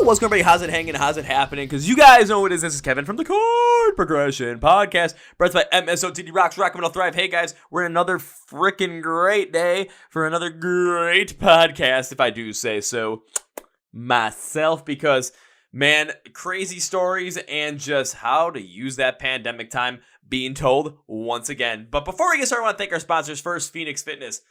what's going on, everybody? How's it hanging? How's it happening? Because you guys know what it is. This is Kevin from the Chord Progression Podcast, brought to you by MSOTD Rocks, Rock Metal Thrive. Hey guys, we're in another freaking great day for another great podcast, if I do say so myself, because man, crazy stories and just how to use that pandemic time being told once again. But before we get started, I want to thank our sponsors. First, Phoenix Fitness.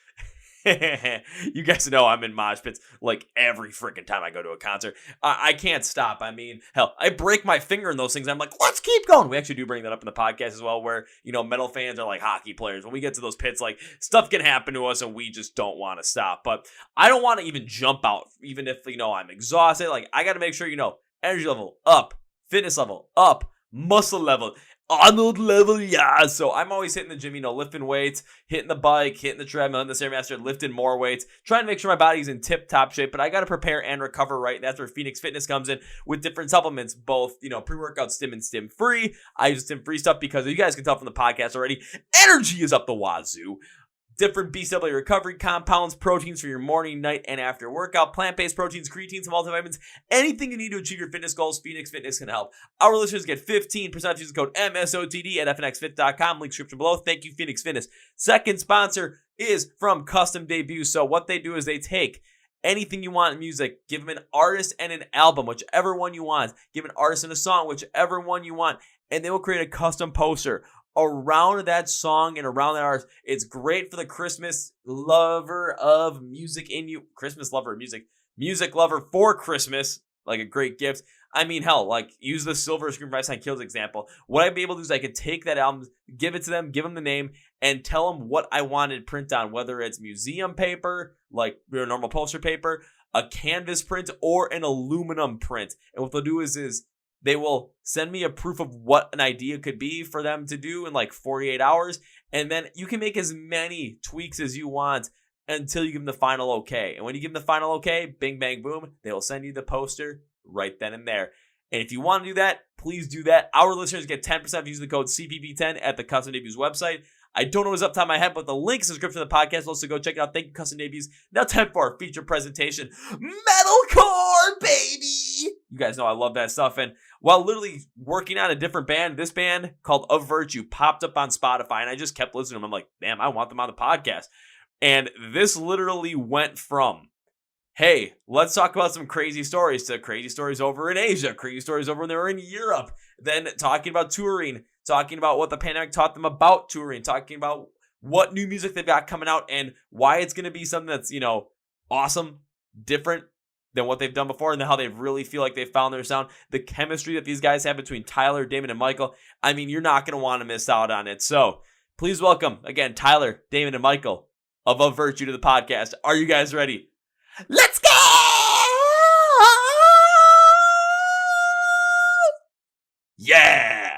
You guys know I'm in mosh pits like every freaking time I go to a concert. I can't stop. I mean, hell, I break my finger in those things. I'm like, let's keep going. We actually do bring that up in the podcast as well, where, you know, metal fans are like hockey players. When we get to those pits, like, stuff can happen to us and we just don't want to stop. But I don't want to even jump out, even if, you know, I'm exhausted. Like, I got to make sure, you know, energy level up, fitness level up, muscle level, Arnold level, yeah. So I'm always hitting the gym, you know, lifting weights, hitting the bike, hitting the treadmill, hitting the Stairmaster, lifting more weights, trying to make sure my body's in tip-top shape. But I got to prepare and recover right. And that's where Phoenix Fitness comes in with different supplements, both, you know, pre-workout stim and stim free. I use stim free stuff because you guys can tell from the podcast already, energy is up the wazoo. Different BCAA recovery compounds, proteins for your morning, night, and after workout, plant-based proteins, creatines, multivitamins, anything you need to achieve your fitness goals, Phoenix Fitness can help. Our listeners get 15% using code MSOTD at fnxfit.com, link description below. Thank you, Phoenix Fitness. Second sponsor is from Custom Debut. So what they do is they take anything you want in music, give them an artist and an album, whichever one you want. Give an artist and a song, whichever one you want, and they will create a custom poster around that song and around that artist. It's great for the Christmas lover of music in you. Christmas lover of music. Music lover for Christmas. Like a great gift. I mean, hell, like, use the Silver Screen Price on Kills example. What I'd be able to do is I could take that album, give it to them, give them the name, and tell them what I wanted print on, whether it's museum paper, like your normal poster paper, a canvas print, or an aluminum print. And what they'll do is they will send me a proof of what an idea could be for them to do in like 48 hours. And then you can make as many tweaks as you want until you give them the final okay. And when you give them the final okay, bing, bang, boom, they will send you the poster right then and there. And if you want to do that, please do that. Our listeners get 10% using the code CPP10 at the Custom Debuts website. I don't know what's up top of my head, but the link is in the description of the podcast. Also, go check it out. Thank you, Custom Debuts. Now time for our feature presentation. Metalcore, baby! You guys know I love that stuff. And while literally working on a different band, this band called Of Virtue popped up on Spotify, and I just kept listening to them. I'm like, damn, I want them on the podcast. And this literally went from, hey, let's talk about some crazy stories, to crazy stories over in Asia, crazy stories over when they were in Europe, then talking about touring, talking about what the pandemic taught them about touring, talking about what new music they've got coming out and why it's going to be something that's, you know, awesome, different than what they've done before, and how they really feel like they've found their sound. The chemistry that these guys have between Tyler, Damon, and Michael, I mean, you're not going to want to miss out on it. So please welcome, again, Tyler, Damon, and Michael of Virtue to the podcast. Are you guys ready? Let's go! Yeah!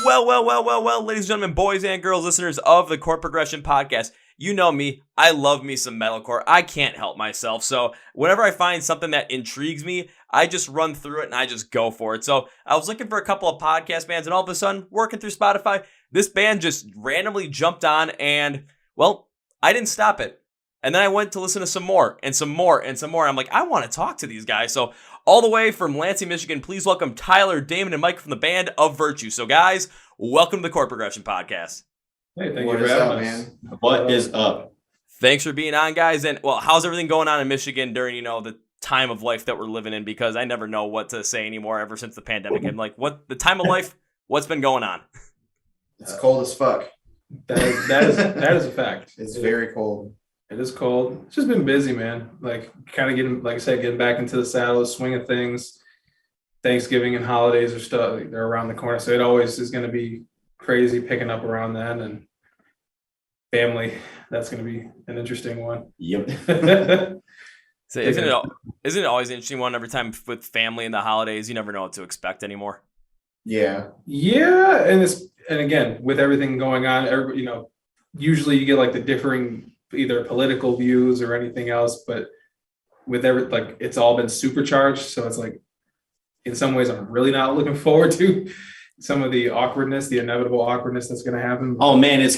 Well, ladies and gentlemen, boys and girls, listeners of the Chord Progression Podcast, you know me. I love me some metalcore. I can't help myself. So whenever I find something that intrigues me, I just run through it and I just go for it. So I was looking for a couple of podcast bands, and all of a sudden, working through Spotify, this band just randomly jumped on, and, well, I didn't stop it. And then I went to listen to some more and some more and some more. I'm like, I want to talk to these guys. So all the way from Lansing, Michigan, please welcome Tyler, Damon, and Mike from the band Of Virtue. So guys, welcome to the Chord Progression Podcast. Hey, thank you for having us. What is up? Thanks for being on, guys. And, well, how's everything going on in Michigan during, you know, the time of life that we're living in? Because I never know what to say anymore ever since the pandemic. I'm like, what the time of life, what's been going on? It's cold as fuck. That is a fact. It's very cold. It is cold. It's just been busy, man. Like, kind of getting, like I said, getting back into the saddle, swing of things. Thanksgiving and holidays are stuff. They're around the corner, so it always is going to be crazy picking up around then. And family, that's going to be an interesting one. Yep. So isn't it always an interesting one every time with family and the holidays? You never know what to expect anymore. Yeah. Yeah, and again, with everything going on, you know, usually you get like the differing either political views or anything else, but with like it's all been supercharged, so it's like in some ways I'm really not looking forward to some of the awkwardness, the inevitable awkwardness that's going to happen. Oh man, it's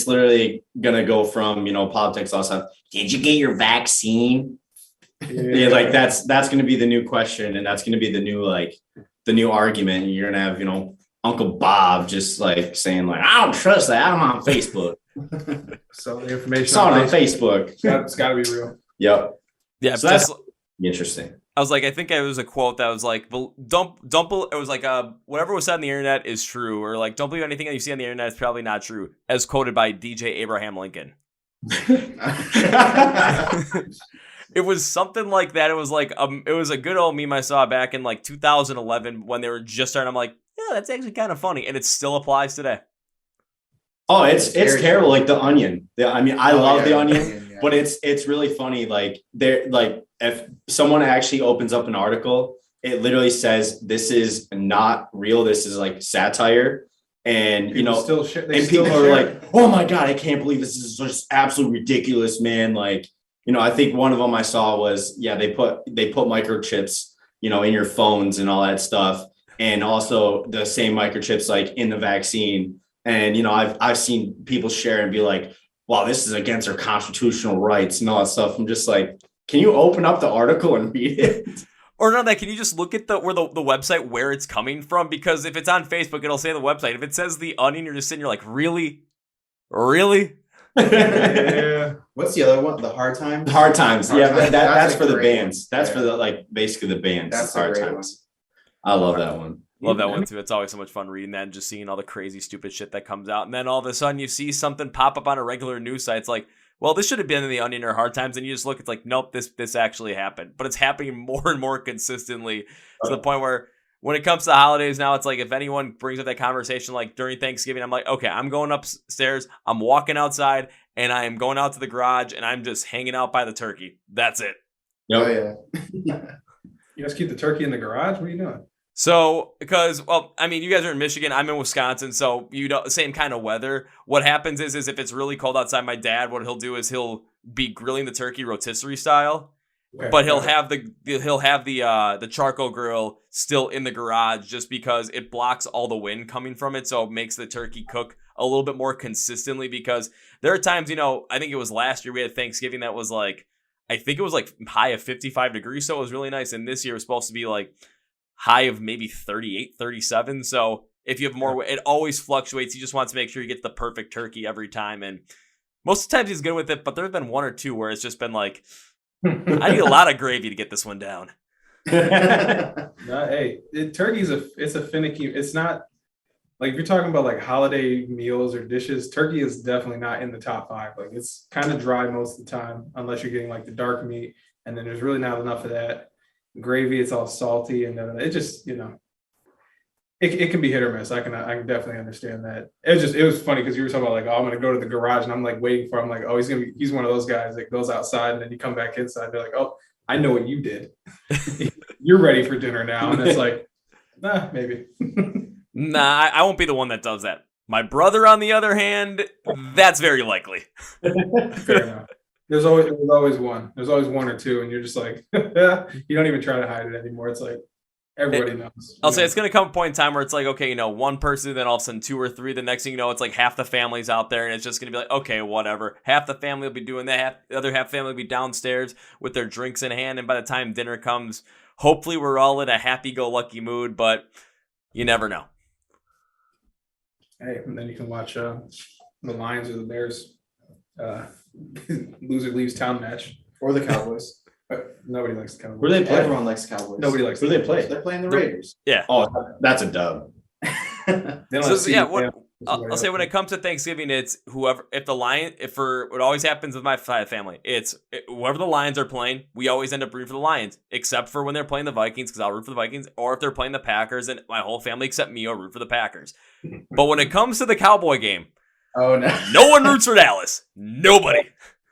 literally going to go from, you know, politics all stuff. Did you get your vaccine? Yeah, like that's going to be the new question, and that's going to be the new argument. You're going to have, Uncle Bob just like saying like, I don't trust that. I'm on Facebook. So the information Saw it on Facebook. It's got to be real. Yep. Yeah, So that's interesting. I was like, I think it was a quote that was like, don't, it was like, whatever was said on the internet is true, or like, don't believe anything that you see on the internet is probably not true, as quoted by DJ Abraham Lincoln. It was something like that. It was like, it was a good old meme I saw back in like 2011 when they were just starting. I'm like, yeah, that's actually kind of funny, and it still applies today. Oh, it's terrible. Like The Onion. I love The Onion, Yeah. but it's really funny. Like if someone actually opens up an article, it literally says this is not real. This is like satire, and people are like, oh my god, I can't believe this is just absolutely ridiculous, man. Like, I think one of them I saw was they put microchips, in your phones and all that stuff, and also the same microchips like in the vaccine. And, I've seen people share and be like, wow, this is against our constitutional rights and all that stuff. I'm just like, can you open up the article and read it? Or not that, can you just look at the website where it's coming from? Because if it's on Facebook, it'll say the website. If it says The Onion, you're just sitting, you're like, really? Really? Yeah. What's the other one? The Hard Times? Hard Times. Hard Yeah, Times. that's a for the great bands. one. That's for the basically the bands. That's Hard a great Times. I love that one. Love that one too. It's always so much fun reading that and just seeing all the crazy, stupid shit that comes out. And then all of a sudden you see something pop up on a regular news site. It's like, well, this should have been in The Onion or Hard Times. And you just look, it's like, nope, this actually happened. But it's happening more and more consistently to the point where when it comes to the holidays now, it's like if anyone brings up that conversation like during Thanksgiving, I'm like, okay, I'm going upstairs, I'm walking outside, and I am going out to the garage, and I'm just hanging out by the turkey. That's it. Yep. Oh, yeah. You just keep the turkey in the garage? What are you doing? So, because, well, I mean, you guys are in Michigan, I'm in Wisconsin, so same kind of weather. What happens is if it's really cold outside, my dad, what he'll do is he'll be grilling the turkey rotisserie style, Okay. but he'll have the charcoal grill still in the garage just because it blocks all the wind coming from it, so it makes the turkey cook a little bit more consistently. Because there are times, I think it was last year we had Thanksgiving that was like, I think it was like high of 55 degrees, so it was really nice. And this year was supposed to be like high of maybe 38, 37. So if you have more, it always fluctuates. He just wants to make sure you get the perfect turkey every time. And most of the times he's good with it, but there have been one or two where it's just been like, I need a lot of gravy to get this one down. No, hey, turkey's it's a finicky. It's not like if you're talking about like holiday meals or dishes, turkey is definitely not in the top 5. Like it's kind of dry most of the time, unless you're getting like the dark meat, and then there's really not enough of that. Gravy, it's all salty, and then it just, it can be hit or miss. I can definitely understand that. It was funny because you were talking about like, oh, I'm gonna go to the garage, and I'm like waiting for him, like, oh, he's one of those guys that goes outside and then you come back inside. They're like, oh, I know what you did. You're ready for dinner now, and it's like, nah, maybe. Nah, I won't be the one that does that. My brother, on the other hand, that's very likely. Fair enough. There's always one. There's always one or two, and you're just like, you don't even try to hide it anymore. It's like everybody knows. I'll say it's going to come a point in time where it's like, okay, one person, then all of a sudden 2 or 3. The next thing you know, it's like half the family's out there, and it's just going to be like, okay, whatever. Half the family will be doing that. The other half family will be downstairs with their drinks in hand, and by the time dinner comes, hopefully we're all in a happy-go-lucky mood, but you never know. Hey, and then you can watch the Lions or the Bears loser leaves town match. Or the Cowboys. But nobody likes the Cowboys. Where do they play? Everyone likes Cowboys. Nobody likes Who do they play? They're playing the Raiders. Yeah. Oh, that's a dub. They don't have CDs. I'll say when it comes to Thanksgiving, it's whoever, what always happens with my family, whoever the Lions are playing, we always end up rooting for the Lions, except for when they're playing the Vikings, because I'll root for the Vikings, or if they're playing the Packers, and my whole family except me will root for the Packers. But when it comes to the Cowboy game, Oh, no. no one roots for Dallas. Nobody.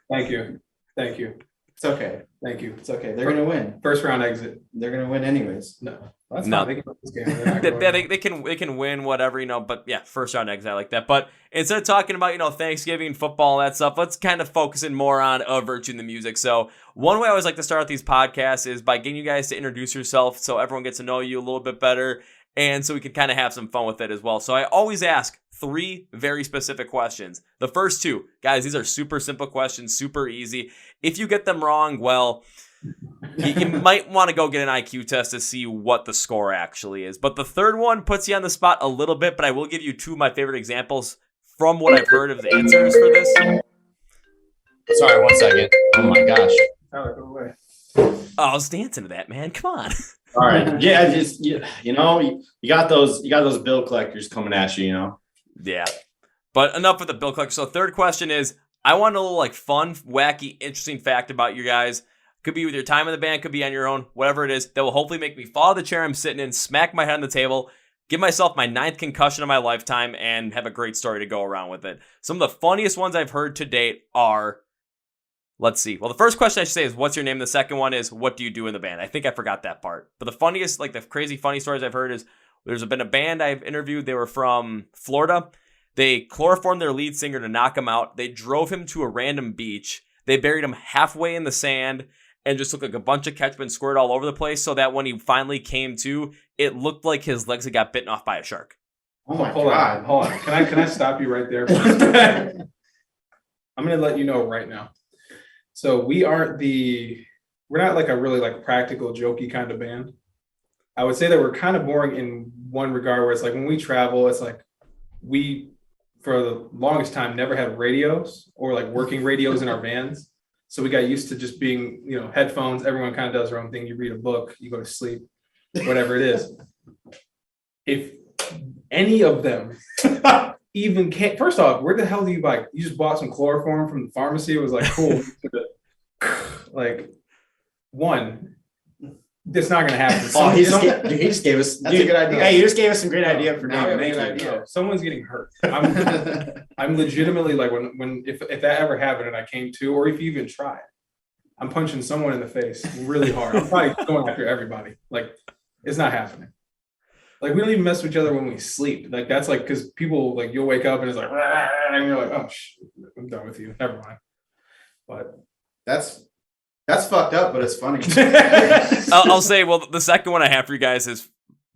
Thank you. It's okay. Thank you. It's okay. They're going to win. First round exit. They're going to win anyways. No. That's No. fine. They can win this game. They're not going. They can win whatever, but yeah, first round exit, I like that. But instead of talking about, Thanksgiving, football, that stuff, let's kind of focus in more on virtue in the music. So one way I always like to start out these podcasts is by getting you guys to introduce yourself so everyone gets to know you a little bit better, and so we can kind of have some fun with it as well. So I always ask 3 very specific questions. The first 2, guys, these are super simple questions, super easy. If you get them wrong, well, you might want to go get an IQ test to see what the score actually is. But the third one puts you on the spot a little bit, but I will give you two of my favorite examples from what I've heard of the answers for this. Sorry, 1 second. Oh my gosh. Tyler, go away. Oh, I was dancing to that, man. Come on. All right. Yeah, just you got those bill collectors coming at you, Yeah. But enough with the bill collector. So third question is, I want a little like fun, wacky, interesting fact about you guys. Could be with your time in the band, could be on your own, whatever it is, that will hopefully make me fall out of the chair I'm sitting in, smack my head on the table, give myself my 9th concussion of my lifetime, and have a great story to go around with it. Some of the funniest ones I've heard to date are, let's see. Well, the first question I should say is, what's your name? The second one is, what do you do in the band? I think I forgot that part. But the funniest, like the crazy funny stories I've heard is, there's been a band I've interviewed. They were from Florida. They chloroformed their lead singer to knock him out. They drove him to a random beach. They buried him halfway in the sand and just looked like a bunch of ketchup and squirted all over the place, so that when he finally came to, it looked like his legs had got bitten off by a shark. Oh my Hold God. on. Can I stop you right there? I'm gonna let you know right now. So we're not like a really like practical, jokey kind of band. I would say that we're kind of boring in one regard, where it's like when we travel, it's like we, for the longest time, never had radios or like working radios in our vans. So we got used to just being, headphones. Everyone kind of does their own thing. You read a book, you go to sleep, whatever it is. If any of them even can't, first off, where the hell do you buy? You just bought some chloroform from the pharmacy. It was like, cool. Like, one, it's not going to happen. Oh, he just gave us. That's a good idea. Hey, you just gave us some great idea for Now we naming. have a good idea. Someone's getting hurt. I'm legitimately like, if that ever happened and I came to, or if you even tried, I'm punching someone in the face really hard. I'm probably going after everybody. Like, it's not happening. Like, we don't even mess with each other when we sleep. Like, that's like, because people, like, you'll wake up and it's like, and you're like, oh, I'm done with you. Never mind. But That's fucked up, but it's funny. I'll say, well, the second one I have for you guys is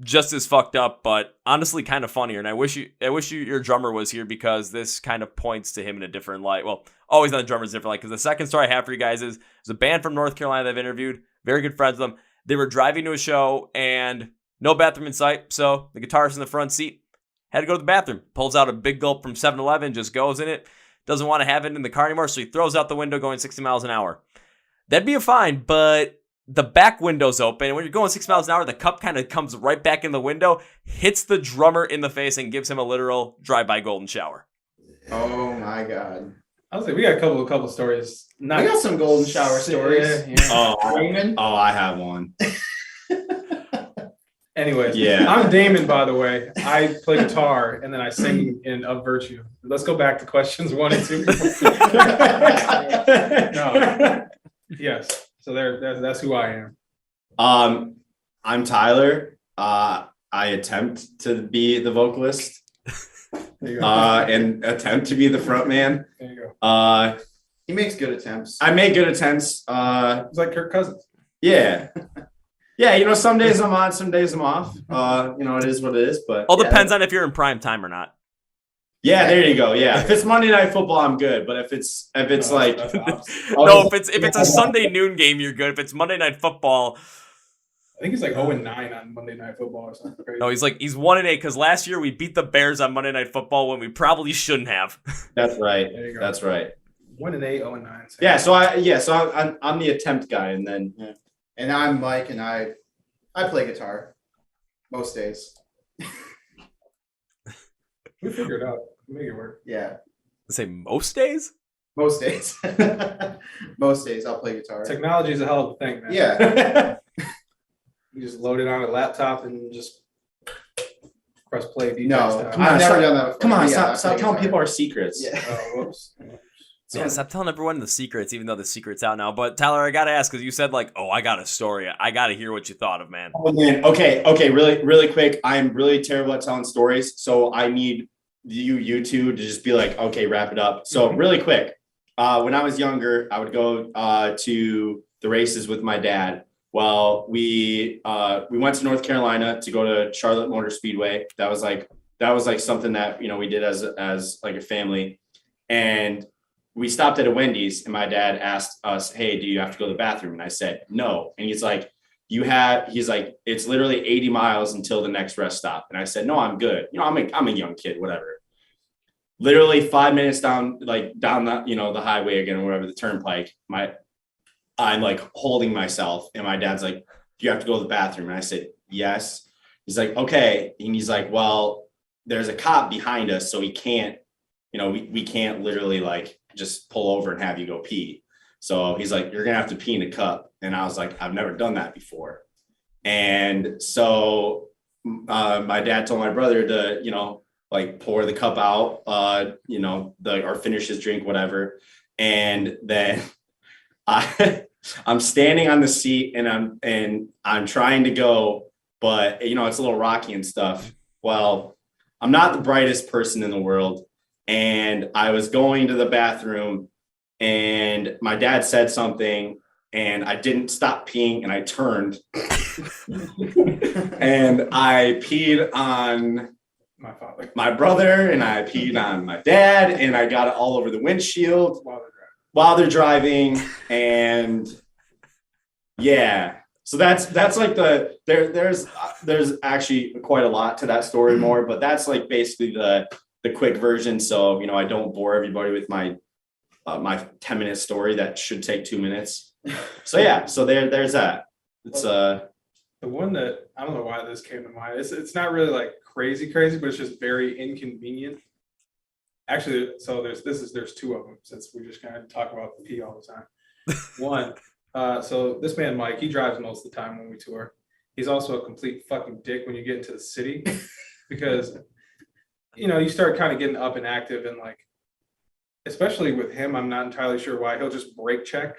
just as fucked up, but honestly kind of funnier. And I wish your drummer was here, because this kind of points to him in a different light. Well, always on the drummer's different light, because the second story I have for you guys is, there's a band from North Carolina that I've interviewed, very good friends with them. They were driving to a show and no bathroom in sight, so the guitarist in the front seat had to go to the bathroom. Pulls out a big gulp from 7-Eleven, just goes in it, doesn't want to have it in the car anymore, so he throws out the window going 60 miles an hour. That'd be a fine, but the back window's open, and when you're going 6 miles an hour, the cup kind of comes right back in the window, hits the drummer in the face, and gives him a literal drive-by golden shower. Oh my God. I was like, we got a couple stories. We got some golden shower stories. Yeah. I have one. Anyways, Yeah. I'm Damon, by the way. I play guitar and then I sing in Of Virtue. Let's go back to questions 1 and 2. No. Yes. So that's who I am. I'm Tyler. I attempt to be the vocalist There you go. and attempt to be the front man. There you go. He makes good attempts. I make good attempts. It's like Kirk Cousins. Yeah. Yeah, some days I'm on, some days I'm off. It is what it is. But All depends on if you're in prime time or not. Yeah, there you go. Yeah, if it's Monday Night Football, I'm good. But if it's like, That's the opposite. No, if it's a Sunday noon game, you're good. If it's Monday Night Football, I think he's like 0-9 on Monday Night Football or something crazy. no, he's 1-8, because last year we beat the Bears on Monday Night Football when we probably shouldn't have. that's right. There you go. That's right. 1-8, 0-9. Yeah. So I'm the attempt guy, and then And I'm Mike, and I play guitar most days. We figure it out. We make it work. Yeah, Say most days? most days. Most days I'll play guitar. Technology is a hell of a thing, man. Yeah. You just load it on a laptop and just press play. DJ No, style. I've never done that before. Come on, Yeah, I stop play telling guitar. people our secrets. Yeah. Oh, whoops. Yeah, stop telling everyone the secrets, even though the secret's out now. But Tyler, I gotta ask, because you said I got a story. I gotta hear what you thought of, man. Oh man. Okay. Really, really quick. I'm really terrible at telling stories, so I need you two to just be like, okay, wrap it up. So really quick. When I was younger, I would go to the races with my dad. Well, we went to North Carolina to go to Charlotte Motor Speedway. That was like something that we did as like a family. And we stopped at a Wendy's and my dad asked us, hey, do you have to go to the bathroom? And I said, no. And he's like, it's literally 80 miles until the next rest stop. And I said, no, I'm good. I'm a young kid, whatever. Literally 5 minutes down the, the highway again, or whatever, the turnpike, I'm like holding myself and my dad's like, do you have to go to the bathroom? And I said, yes. He's like, okay. And he's like, well, there's a cop behind us. So we can't, we can't literally like just pull over and have you go pee. So he's like, you're going to have to pee in a cup. And I was like, I've never done that before. And so my dad told my brother to, like pour the cup out, or finish his drink, whatever. And then I'm standing on the seat and I'm trying to go, but it's a little rocky and stuff. Well, I'm not the brightest person in the world. And I was going to the bathroom and my dad said something and I didn't stop peeing and I turned and I peed on My father. my brother and I peed on my dad and I got it all over the windshield while they're driving. And yeah, so that's like there's actually quite a lot to that story more, but that's like basically the quick version. So, I don't bore everybody with my 10-minute story that should take 2 minutes. So yeah, so there's that. It's the one that I don't know why this came to mind. It's not really like crazy, but it's just very inconvenient. Actually, so there's two of them since we just kind of talk about the pee all the time. One, so this man Mike, he drives most of the time when we tour. He's also a complete fucking dick when you get into the city because you start kind of getting up and active and like, especially with him, I'm not entirely sure why he'll just brake check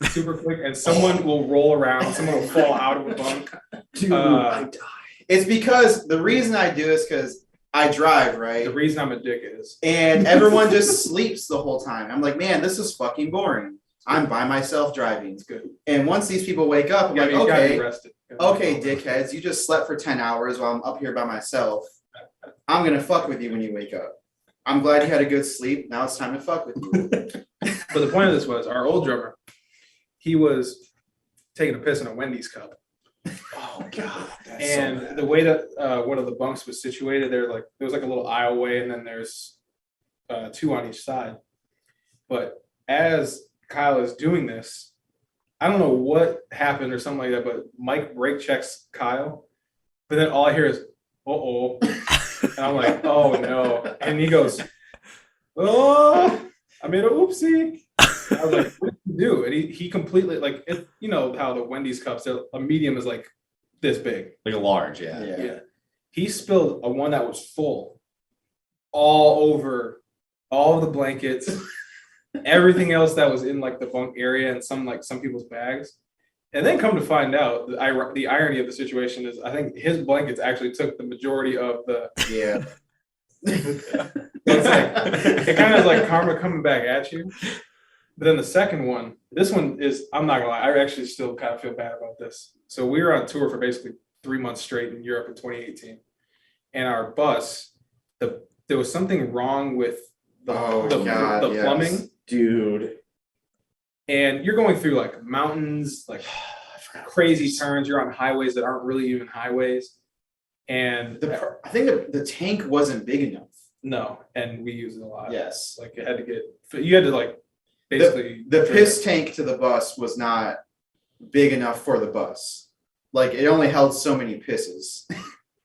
super quick and someone will roll around, someone will fall out of a bunk. Dude, I die. It's because the reason I do is because I drive, right? The reason I'm a dick is. And everyone just sleeps the whole time. I'm like, man, this is fucking boring. I'm by myself driving. It's good. And once these people wake up, I'm like, okay, dickheads, you just slept for 10 hours while I'm up here by myself. I'm going to fuck with you when you wake up. I'm glad you had a good sleep. Now it's time to fuck with you. But the point of this was our old drummer, he was taking a piss in a Wendy's cup. Oh God. And so the way that one of the bunks was situated, there was like a little aisleway and then there's two on each side. But as Kyle is doing this, I don't know what happened or something like that, but Mike brake checks Kyle. But then all I hear is, uh-oh. And I'm like, oh no. And he goes, oh, I made a oopsie. And I was like, what did you do? And he completely, like, how the Wendy's cups, a medium is like this big. Like a large, yeah. He spilled a one that was full all over all of the blankets, everything else that was in like the bunk area and some people's bags. And then come to find out, the irony of the situation is I think his blankets actually took the majority of the. Yeah. It's like, it kind of is like karma coming back at you. But then the second one, this one is, I'm not gonna lie, I actually still kind of feel bad about this. So we were on tour for basically 3 months straight in Europe in 2018. And our bus, there was something wrong with the plumbing. Yes. Dude. And you're going through like mountains, like crazy turns. You're on highways that aren't really even highways. And I think the tank wasn't big enough. No, and we use it a lot. Yes. Like you had to like basically. The piss tank to the bus was not big enough for the bus. Like it only held so many pisses.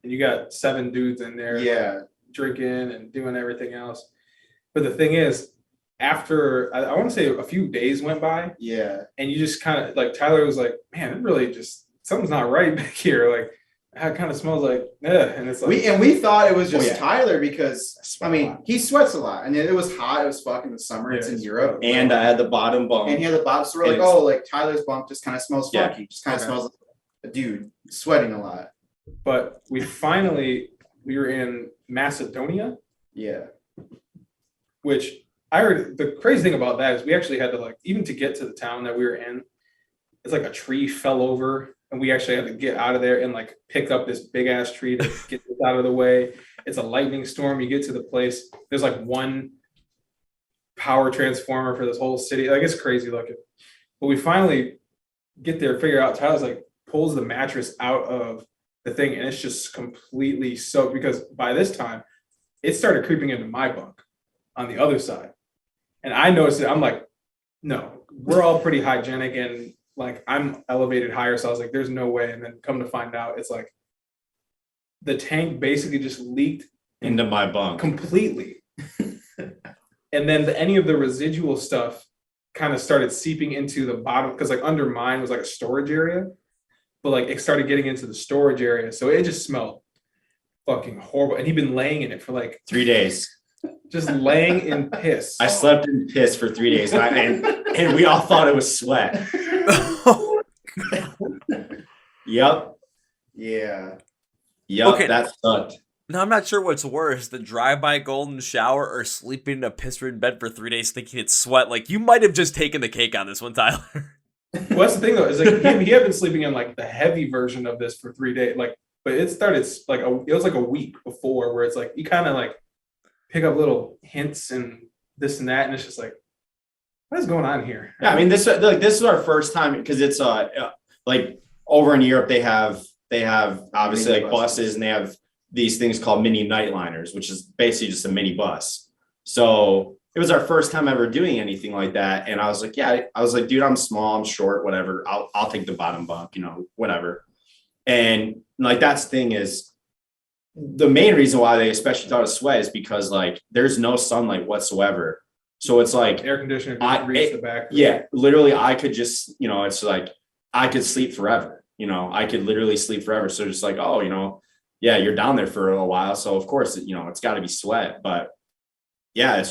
And you got 7 dudes in there. Yeah. Like, drinking and doing everything else. But the thing is, after I want to say a few days went by, and you just kind of like Tyler was like, man, it really just something's not right back here. Like it kind of smells like, and it's like we thought it was just Tyler because I mean he sweats a lot and it was hot. It was fucking the summer. It's in Europe, and I had the bottom bunk, and he had the bottom. So we're like, like Tyler's bunk just kind of smells funky. Just kind of smells like a dude sweating a lot. But we were in Macedonia, which. I heard the crazy thing about that is we actually had to like, even to get to the town that we were in, it's like a tree fell over and we actually had to get out of there and like pick up this big ass tree to get this out of the way. It's a lightning storm. You get to the place. There's like one power transformer for this whole city. Like, it's crazy looking. But we finally get there, figure out, Tyler's like pulls the mattress out of the thing, and it's just completely soaked, because by this time it started creeping into my bunk on the other side. And I noticed it. I'm like, no, we're all pretty hygienic, and like I'm elevated higher. So I was like, there's no way. And then come to find out, it's like the tank basically just leaked into my bunk completely. And then any of the residual stuff kind of started seeping into the bottom, because like under mine was like a storage area, but like it started getting into the storage area. So it just smelled fucking horrible. And he'd been laying in it for like 3 days. Just laying in piss. I slept in piss for 3 days, and we all thought it was sweat. Yep. Yeah. Yep. Okay. That sucked. Now, I'm not sure what's worse, the drive-by golden shower or sleeping in a piss-ridden bed for 3 days thinking it's sweat. Like, you might have just taken the cake on this one, Tyler. Well, that's the thing, though, is like he had been sleeping in like the heavy version of this for 3 days. Like, but it started like it was like a week before, where it's like you kind of like pick up little hints and this and that, and it's just like, what is going on here? Yeah, I mean, this is our first time, because it's like over in Europe they have obviously like buses, and they have these things called mini nightliners, which is basically just a mini bus. So it was our first time ever doing anything like that, and I was like, dude, I'm small, I'm short, whatever. I'll take the bottom bunk, whatever. And like that's the thing is, the main reason why they especially thought of sweat is because like there's no sunlight whatsoever. So it's like air conditioner just reaches the back. Yeah, literally I could just, it's like I could sleep forever. I could literally sleep forever. So just like, yeah, you're down there for a while. So of course, it's got to be sweat. But yeah,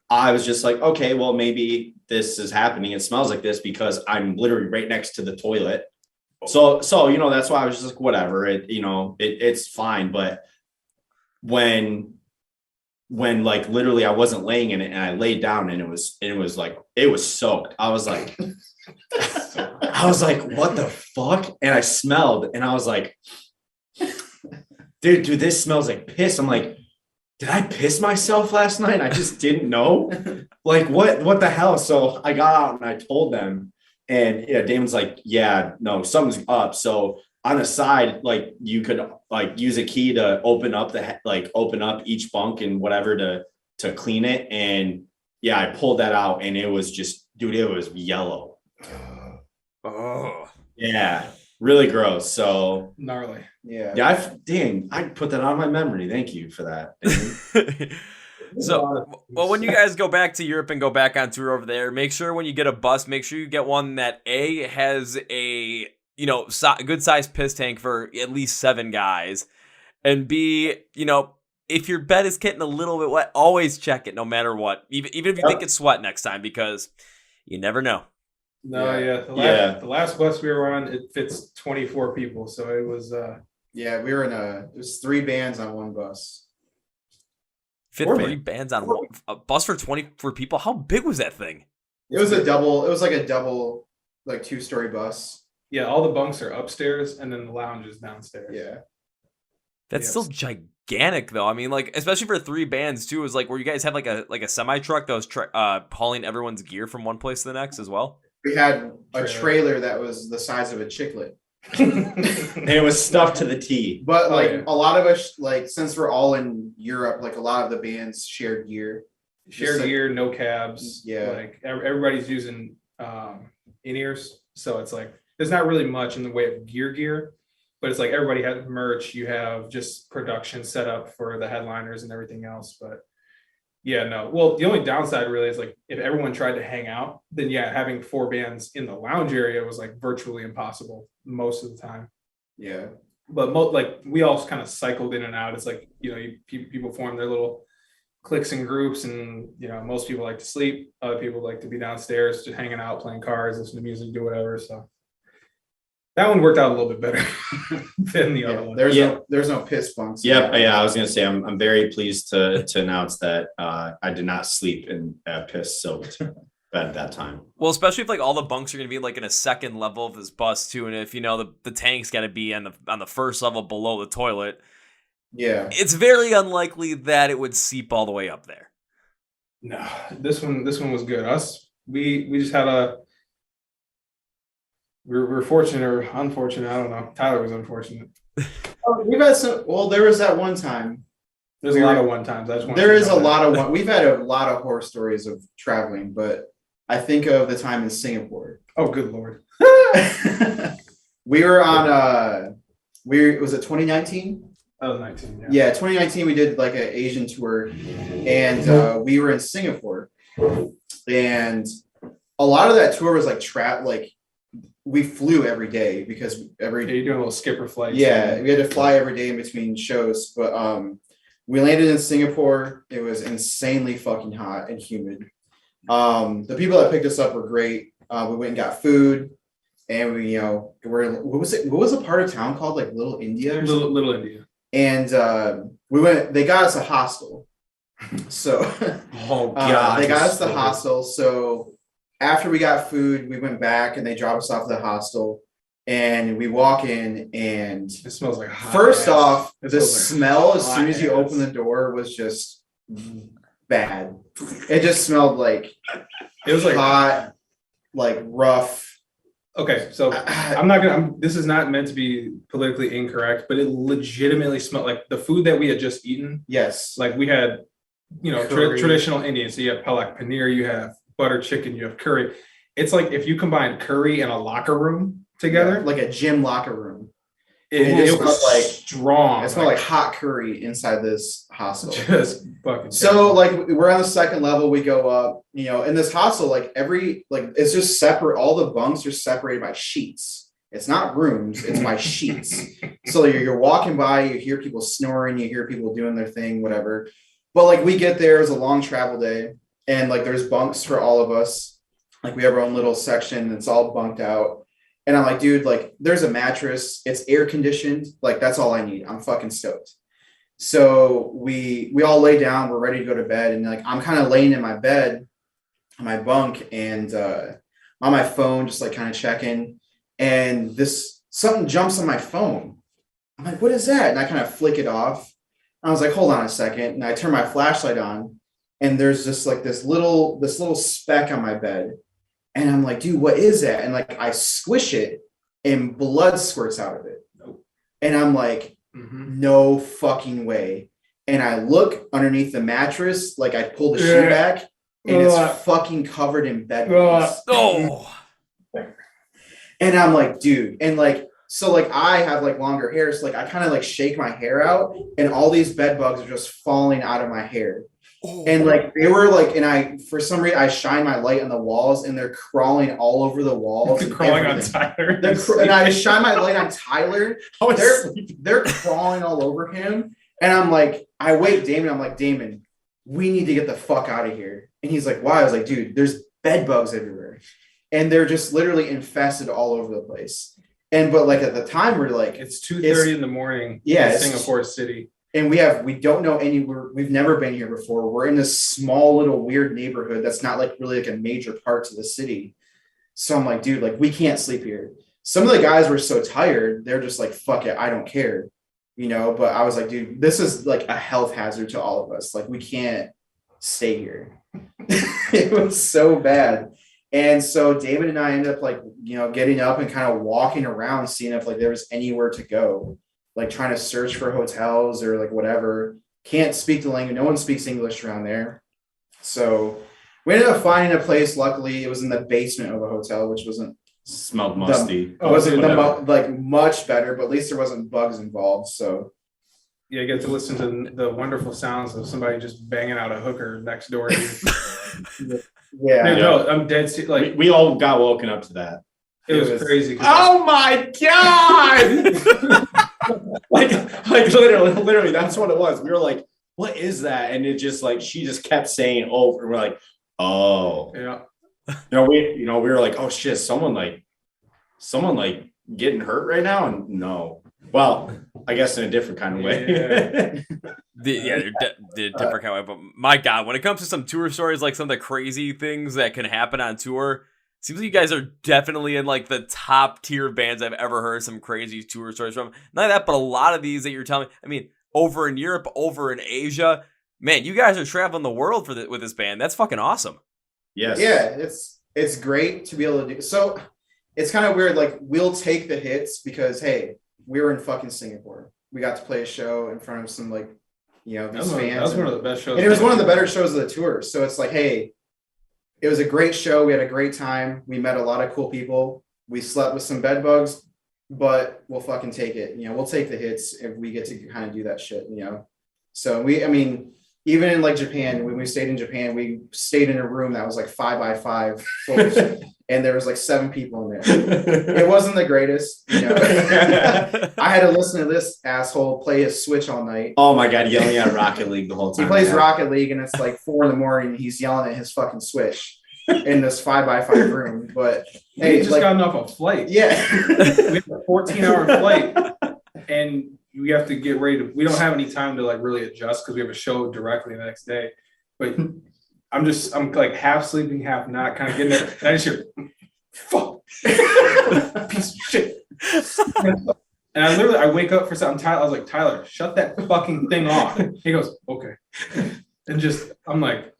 I was just like, okay, well, maybe this is happening. It smells like this because I'm literally right next to the toilet. So that's why I was just like, whatever, it's fine. But when like literally I wasn't laying in it and I laid down and it was like, it was soaked. I was like, what the fuck? And I smelled and I was like, dude, this smells like piss. I'm like, did I piss myself last night? I just didn't know. Like, what the hell? So I got out and I told them, and yeah, Damon's like, yeah, no, something's up. So on the side, like you could like use a key to open up each bunk and whatever to clean it. And yeah, I pulled that out and it was just, dude, it was yellow. Oh, yeah, really gross. So gnarly. Yeah, I put that on my memory. Thank you for that. So, well, when you guys go back to Europe and go back on tour over there, make sure when you get a bus, make sure you get one that A, has a good sized piss tank for at least 7 guys, and B, if your bed is getting a little bit wet, always check it no matter what, even if you think it's sweat next time, because you never know. No, yeah. The last bus we were on, it fits 24 people, so it was. Yeah, we were there's 3 bands on one bus. Fit 3 bands on a bus for 24 people. How big was that thing? It was like a double, like 2-story bus. Yeah, all the bunks are upstairs, and then the lounge is downstairs. Yeah, that's still gigantic, though. I mean, like especially for 3 bands too. Is like where you guys have like a semi truck that was hauling everyone's gear from one place to the next as well. We had a trailer that was the size of a chiclet. And it was stuffed to the T. But a lot of us, like, since we're all in Europe, like a lot of the bands shared gear. No cabs. Yeah, like everybody's using in-ears, so it's like there's not really much in the way of gear, but it's like everybody has merch. You have just production set up for the headliners and everything else, but. Yeah, no. Well, the only downside really is like if everyone tried to hang out, then yeah, having 4 bands in the lounge area was like virtually impossible most of the time. Yeah, but we all kind of cycled in and out. It's like people form their little cliques and groups, and most people like to sleep. Other people like to be downstairs, just hanging out, playing cards, listening to music, do whatever. So that one worked out a little bit better than the other one. There's no piss bunks. Yeah. I was gonna say I'm very pleased to announce that I did not sleep in a piss soaked bed at that time. Well, especially if like all the bunks are gonna be like in a second level of this bus too, and if the tank's gotta be on the first level below the toilet. Yeah, it's very unlikely that it would seep all the way up there. No, this one was good. We just had we're fortunate or unfortunate. I don't know. Tyler was unfortunate. Oh, we've had some. Well, there was that one time. There's a lot of one times. There is a lot of one. We've had a lot of horror stories of traveling, but I think of the time in Singapore. Oh, good Lord. We were on was it 2019? That was 19. Yeah, 2019 we did like an Asian tour, and we were in Singapore, and a lot of that tour was like we flew every day because you're doing a little skipper flights. Yeah, we had to fly every day in between shows, but we landed in Singapore. It was insanely fucking hot and humid. The people that picked us up were great. We went and got food, and we, what was it? What was a part of town called? Like Little India? Little India. And we went. They got us a hostel. So, oh god, they got us the hostel. So after we got food, we went back and they dropped us off at the hostel. And we walk in, and it smells like hot first ass. off, the like smell as soon as you open the door was just bad. It just smelled like it was like hot, like rough. Okay, so this is not meant to be politically incorrect, but it legitimately smelled like the food that we had just eaten. Yes, like we had, traditional Indian. So you have palak paneer, you have butter chicken, you have curry. It's like if you combine curry and a locker room together, like a gym locker room. It was like strong. It smelled like hot curry inside this hostel. Just fucking. So like we're on the second level, we go up. In this hostel, it's just separate. All the bunks are separated by sheets. It's not rooms; it's by sheets. So you're walking by, you hear people snoring, you hear people doing their thing, whatever. But like we get there, it's a long travel day, and like there's bunks for all of us. Like we have our own little section. It's all bunked out. And I'm like, dude, like there's a mattress, it's air conditioned. Like that's all I need. I'm fucking stoked. So we all lay down, we're ready to go to bed. And like, I'm kind of laying in my bed, on my bunk, and on my phone, just like kind of checking. And something jumps on my phone. I'm like, what is that? And I kind of flick it off. I was like, hold on a second. And I turn my flashlight on, and there's just like this little speck on my bed. And I'm like, dude, what is that? And like, I squish it and blood squirts out of it. And I'm like, no fucking way. And I look underneath the mattress, like I pull the sheet back, and it's fucking covered in bed bugs. And I'm like, dude. And like, so like I have like longer hair. So like I kind of like shake my hair out, and all these bed bugs are just falling out of my hair. And like they were like, and for some reason I shine my light on the walls, and they're crawling all over the walls. They're crawling on Tyler. And I shine my light on Tyler. They're crawling all over him. And I'm like, I wake Damon. I'm like, Damon, we need to get the fuck out of here. And he's like, why? I was like, dude, there's bed bugs everywhere, and they're just literally infested all over the place. But like at the time we're like, it's 2:30 in the morning. Yeah, in Singapore City. And we don't know we've never been here before. We're in this small little weird neighborhood that's not like really like a major part to the city. So I'm like, dude, like we can't sleep here. Some of the guys were so tired, they're just like, fuck it, I don't care. But I was like, dude, this is like a health hazard to all of us. Like we can't stay here. It was so bad. And so David and I ended up like, getting up and kind of walking around, seeing if like there was anywhere to go. Like trying to search for hotels or like whatever. Can't speak the language. No one speaks English around there. So we ended up finding a place. Luckily, it was in the basement of a hotel, which smelled musty. Wasn't like much better, but at least there wasn't bugs involved. So yeah, you get to listen to the wonderful sounds of somebody just banging out a hooker next door to you. Yeah. No, I'm dead serious. Like we all got woken up to that. It was crazy. Oh my god! like literally, that's what it was. We were like, "What is that?" And it just like she just kept saying it over. And we're like, "Oh, yeah." We were like, "Oh shit, someone getting hurt right now?" And no, well, I guess in a different kind of way. They're different kind of way. But my God, when it comes to some tour stories, like some of the crazy things that can happen on tour. Seems like you guys are definitely in like the top tier bands I've ever heard some crazy tour stories from. Not that, but a lot of these that you're telling me, I mean, over in Europe, over in Asia, Man, you guys are traveling the world with this band. That's fucking awesome. Yes. Yeah, it's great to be able to do. So it's kind of weird. Like we'll take the hits because hey, we were in fucking Singapore. We got to play a show in front of some like, these fans. That was one of the best shows. And it was one of the better shows of the tour. So it's like, hey, it was a great show. We had a great time. We met a lot of cool people. We slept with some bed bugs, but we'll fucking take it. We'll take the hits if we get to kind of do that shit, So even in like Japan, when we stayed in Japan, we stayed in a room that was like 5x5 full, and there was like 7 people in there. It wasn't the greatest. I had to listen to this asshole play his Switch all night. Oh my God, yelling at Rocket League the whole time. He plays Rocket League and it's like 4 a.m. and he's yelling at his fucking Switch in this 5x5 room. But hey, just gotten off a flight. Yeah. We have a 14-hour flight and we have to get ready to, we don't have any time to like really adjust because we have a show directly the next day. But I'm like half sleeping, half not, kind of getting there. And I just hear, fuck, piece of shit. And I wake up for something. I was like, Tyler, shut that fucking thing off. He goes, okay. And I'm like,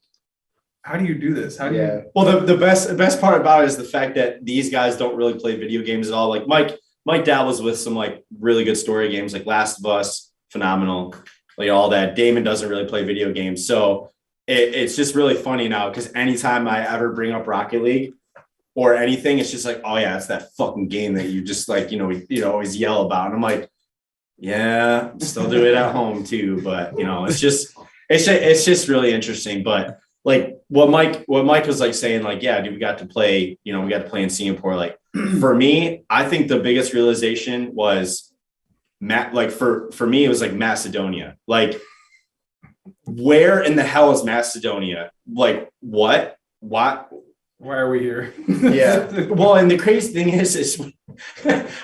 how do you do this? How do you? Well, the best part about it is the fact that these guys don't really play video games at all. Like Mike dabbles with some like really good story games, like Last of Us, phenomenal, like all that. Damon doesn't really play video games, so it's just really funny now because anytime I ever bring up Rocket League or anything, it's just like, oh yeah, it's that fucking game that you just like, always yell about. And I'm like, yeah, still do it at home too, but it's just really interesting. But like what Mike was like saying, like, yeah, dude, we got to play in Singapore. Like for me, I think the biggest realization was for me, it was like Macedonia. Like, where in the hell is Macedonia? Like, what? Why are we here? Yeah. Well, and the crazy thing is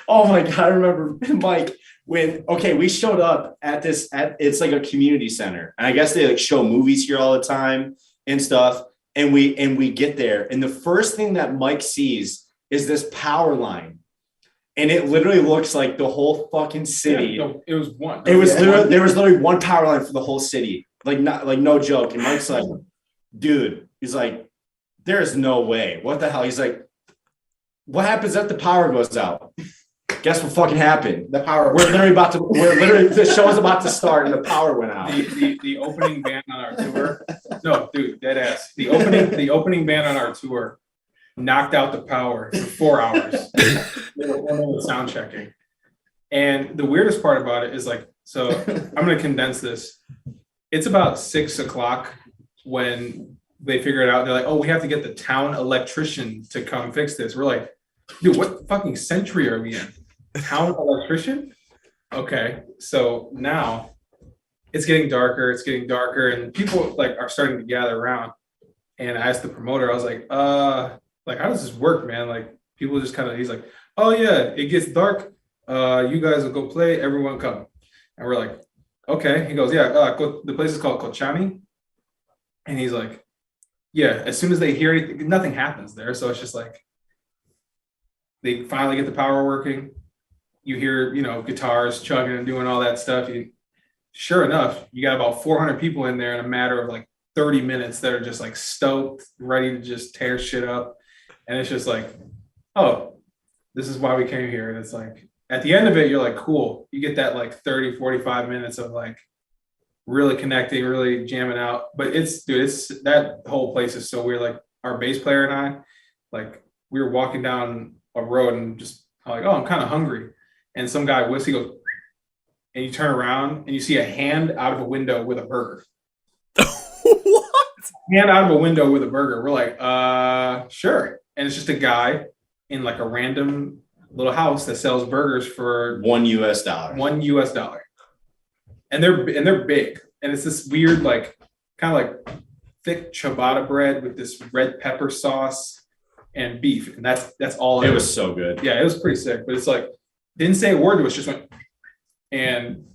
oh my God, I remember Mike we showed up at it's like a community center. And I guess they like show movies here all the time and stuff. And we get there. And the first thing that Mike sees is this power line. And it literally looks like the whole fucking city. Yeah, no, it was one. It was there was literally one power line for the whole city. Like no joke. And Mike's like, dude, he's like, there's no way. What the hell? He's like, what happens if the power goes out? Guess what fucking happened? The power. We're literally the show's about to start and the power went out. The opening band on our tour. No, dude, dead ass. The opening band on our tour knocked out the power for 4 hours. They were sound checking. And the weirdest part about it is like, so I'm gonna condense this. It's about 6 o'clock when they figure it out. They're like, oh, we have to get the town electrician to come fix this. We're like, dude, what fucking century are we in? Town electrician? Okay, so now it's getting darker, and people like are starting to gather around. And I asked the promoter, I was like, how does this work, man? Like people just kind of, he's like, oh yeah, it gets dark. You guys will go play, everyone come. And we're like, okay. He goes, yeah, the place is called Kochani. And he's like, yeah, as soon as they hear anything, nothing happens there. So it's just like, they finally get the power working. You hear, guitars chugging and doing all that stuff. Sure enough, you got about 400 people in there in a matter of like 30 minutes that are just like stoked, ready to just tear shit up. And it's just like, oh, this is why we came here. And it's like, at the end of it, you're like, cool. You get that like 30, 45 minutes of like really connecting, really jamming out. But it's that whole place is so weird. Like our bass player and I, like we were walking down a road and just like, oh, I'm kind of hungry. And some guy whistles, he goes, and you turn around and you see a hand out of a window with a burger. What? Hand out of a window with a burger. We're like, sure. And it's just a guy in like a random little house that sells burgers for $1 US. $1 US. And they're big. And it's this weird, like kind of like thick ciabatta bread with this red pepper sauce and beef. And that's all it was so good. Yeah, it was pretty sick. But it's like, didn't say a word to us, just went, and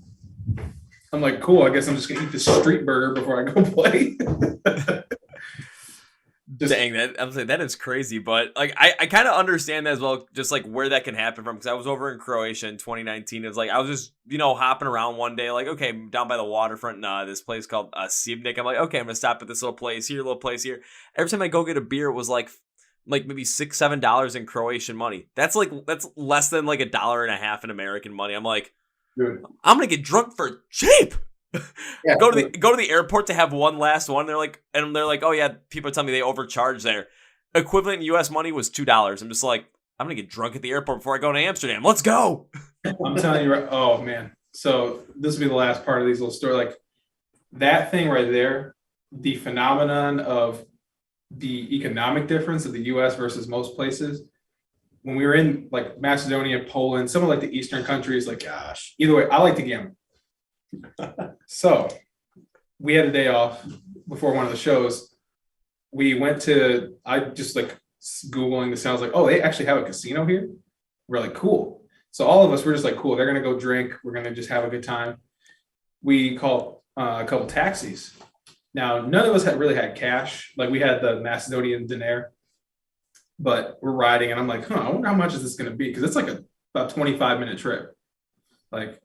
I'm like, cool, I guess I'm just gonna eat this street burger before I go play. Dang, I'm saying that is crazy, but like I kind of understand that as well, just like where that can happen from. Because I was over in Croatia in 2019. It was like I was just hopping around one day, like okay, down by the waterfront, this place called Sivnik. I'm like, okay, I'm gonna stop at this little place here, little place here. Every time I go get a beer, it was like maybe $6-7 in Croatian money. That's less than like $1.50 in American money. I'm like, dude, I'm gonna get drunk for cheap. Yeah, go to the airport to have one last one. They're like, oh yeah, people tell me they overcharge there. Equivalent in US money was $2. I'm just like, I'm gonna get drunk at the airport before I go to Amsterdam. Let's go. I'm telling you, oh man. So this will be the last part of these little stories. Like that thing right there, the phenomenon of the economic difference of the US versus most places. When we were in like Macedonia, Poland, some of like the Eastern countries, like gosh, either way, I like to gamble. So we had a day off before one of the shows. We went to, I just like Googling this, and I was like, oh, they actually have a casino here? We're like, cool. So all of us were just like, cool, they're going to go drink. We're going to just have a good time. We called a couple taxis. Now, none of us really had cash. Like we had the Macedonian dinar, but we're riding and I'm like, I wonder how much is this going to be? Because it's like about 25-minute trip. Like,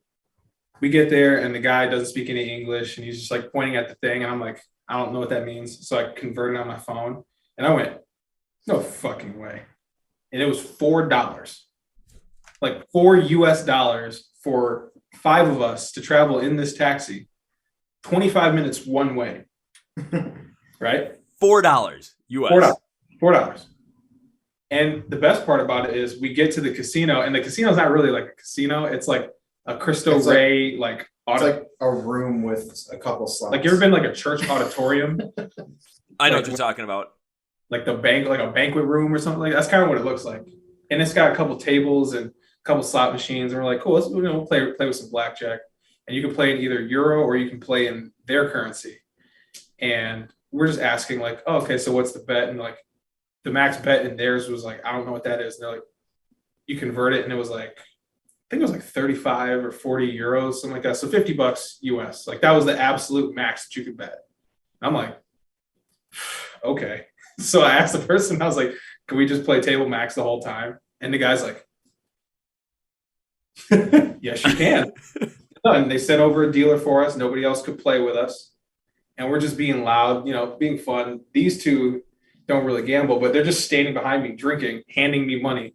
we get there and the guy doesn't speak any English and he's just like pointing at the thing. And I'm like, I don't know what that means. So I converted on my phone and I went, no fucking way. And it was $4, like $4 for 5 of us to travel in this taxi, 25 minutes one way, right? $4 US. $4. And the best part about it is we get to the casino and the casino's not really like a casino. It's like a Cristo Rey, it's like a room with a couple slots. Like you ever been like a church auditorium? I know what you're talking about. Like like a banquet room or something like that. That's kind of what it looks like. And it's got a couple tables and a couple slot machines. And we're like, cool, let's play with some blackjack. And you can play in either Euro or you can play in their currency. And we're just asking like, oh, okay, so what's the bet? And like the max bet in theirs was like, I don't know what that is. And they're like, you convert it and it was like, I think it was like 35 or 40 euros, something like that. So $50 US. Like that was the absolute max that you could bet. I'm like, okay. So I asked the person, I was like, can we just play table max the whole time? And the guy's like, yes, you can. And they sent over a dealer for us. Nobody else could play with us. And we're just being loud, being fun. These two don't really gamble, but they're just standing behind me, drinking, handing me money.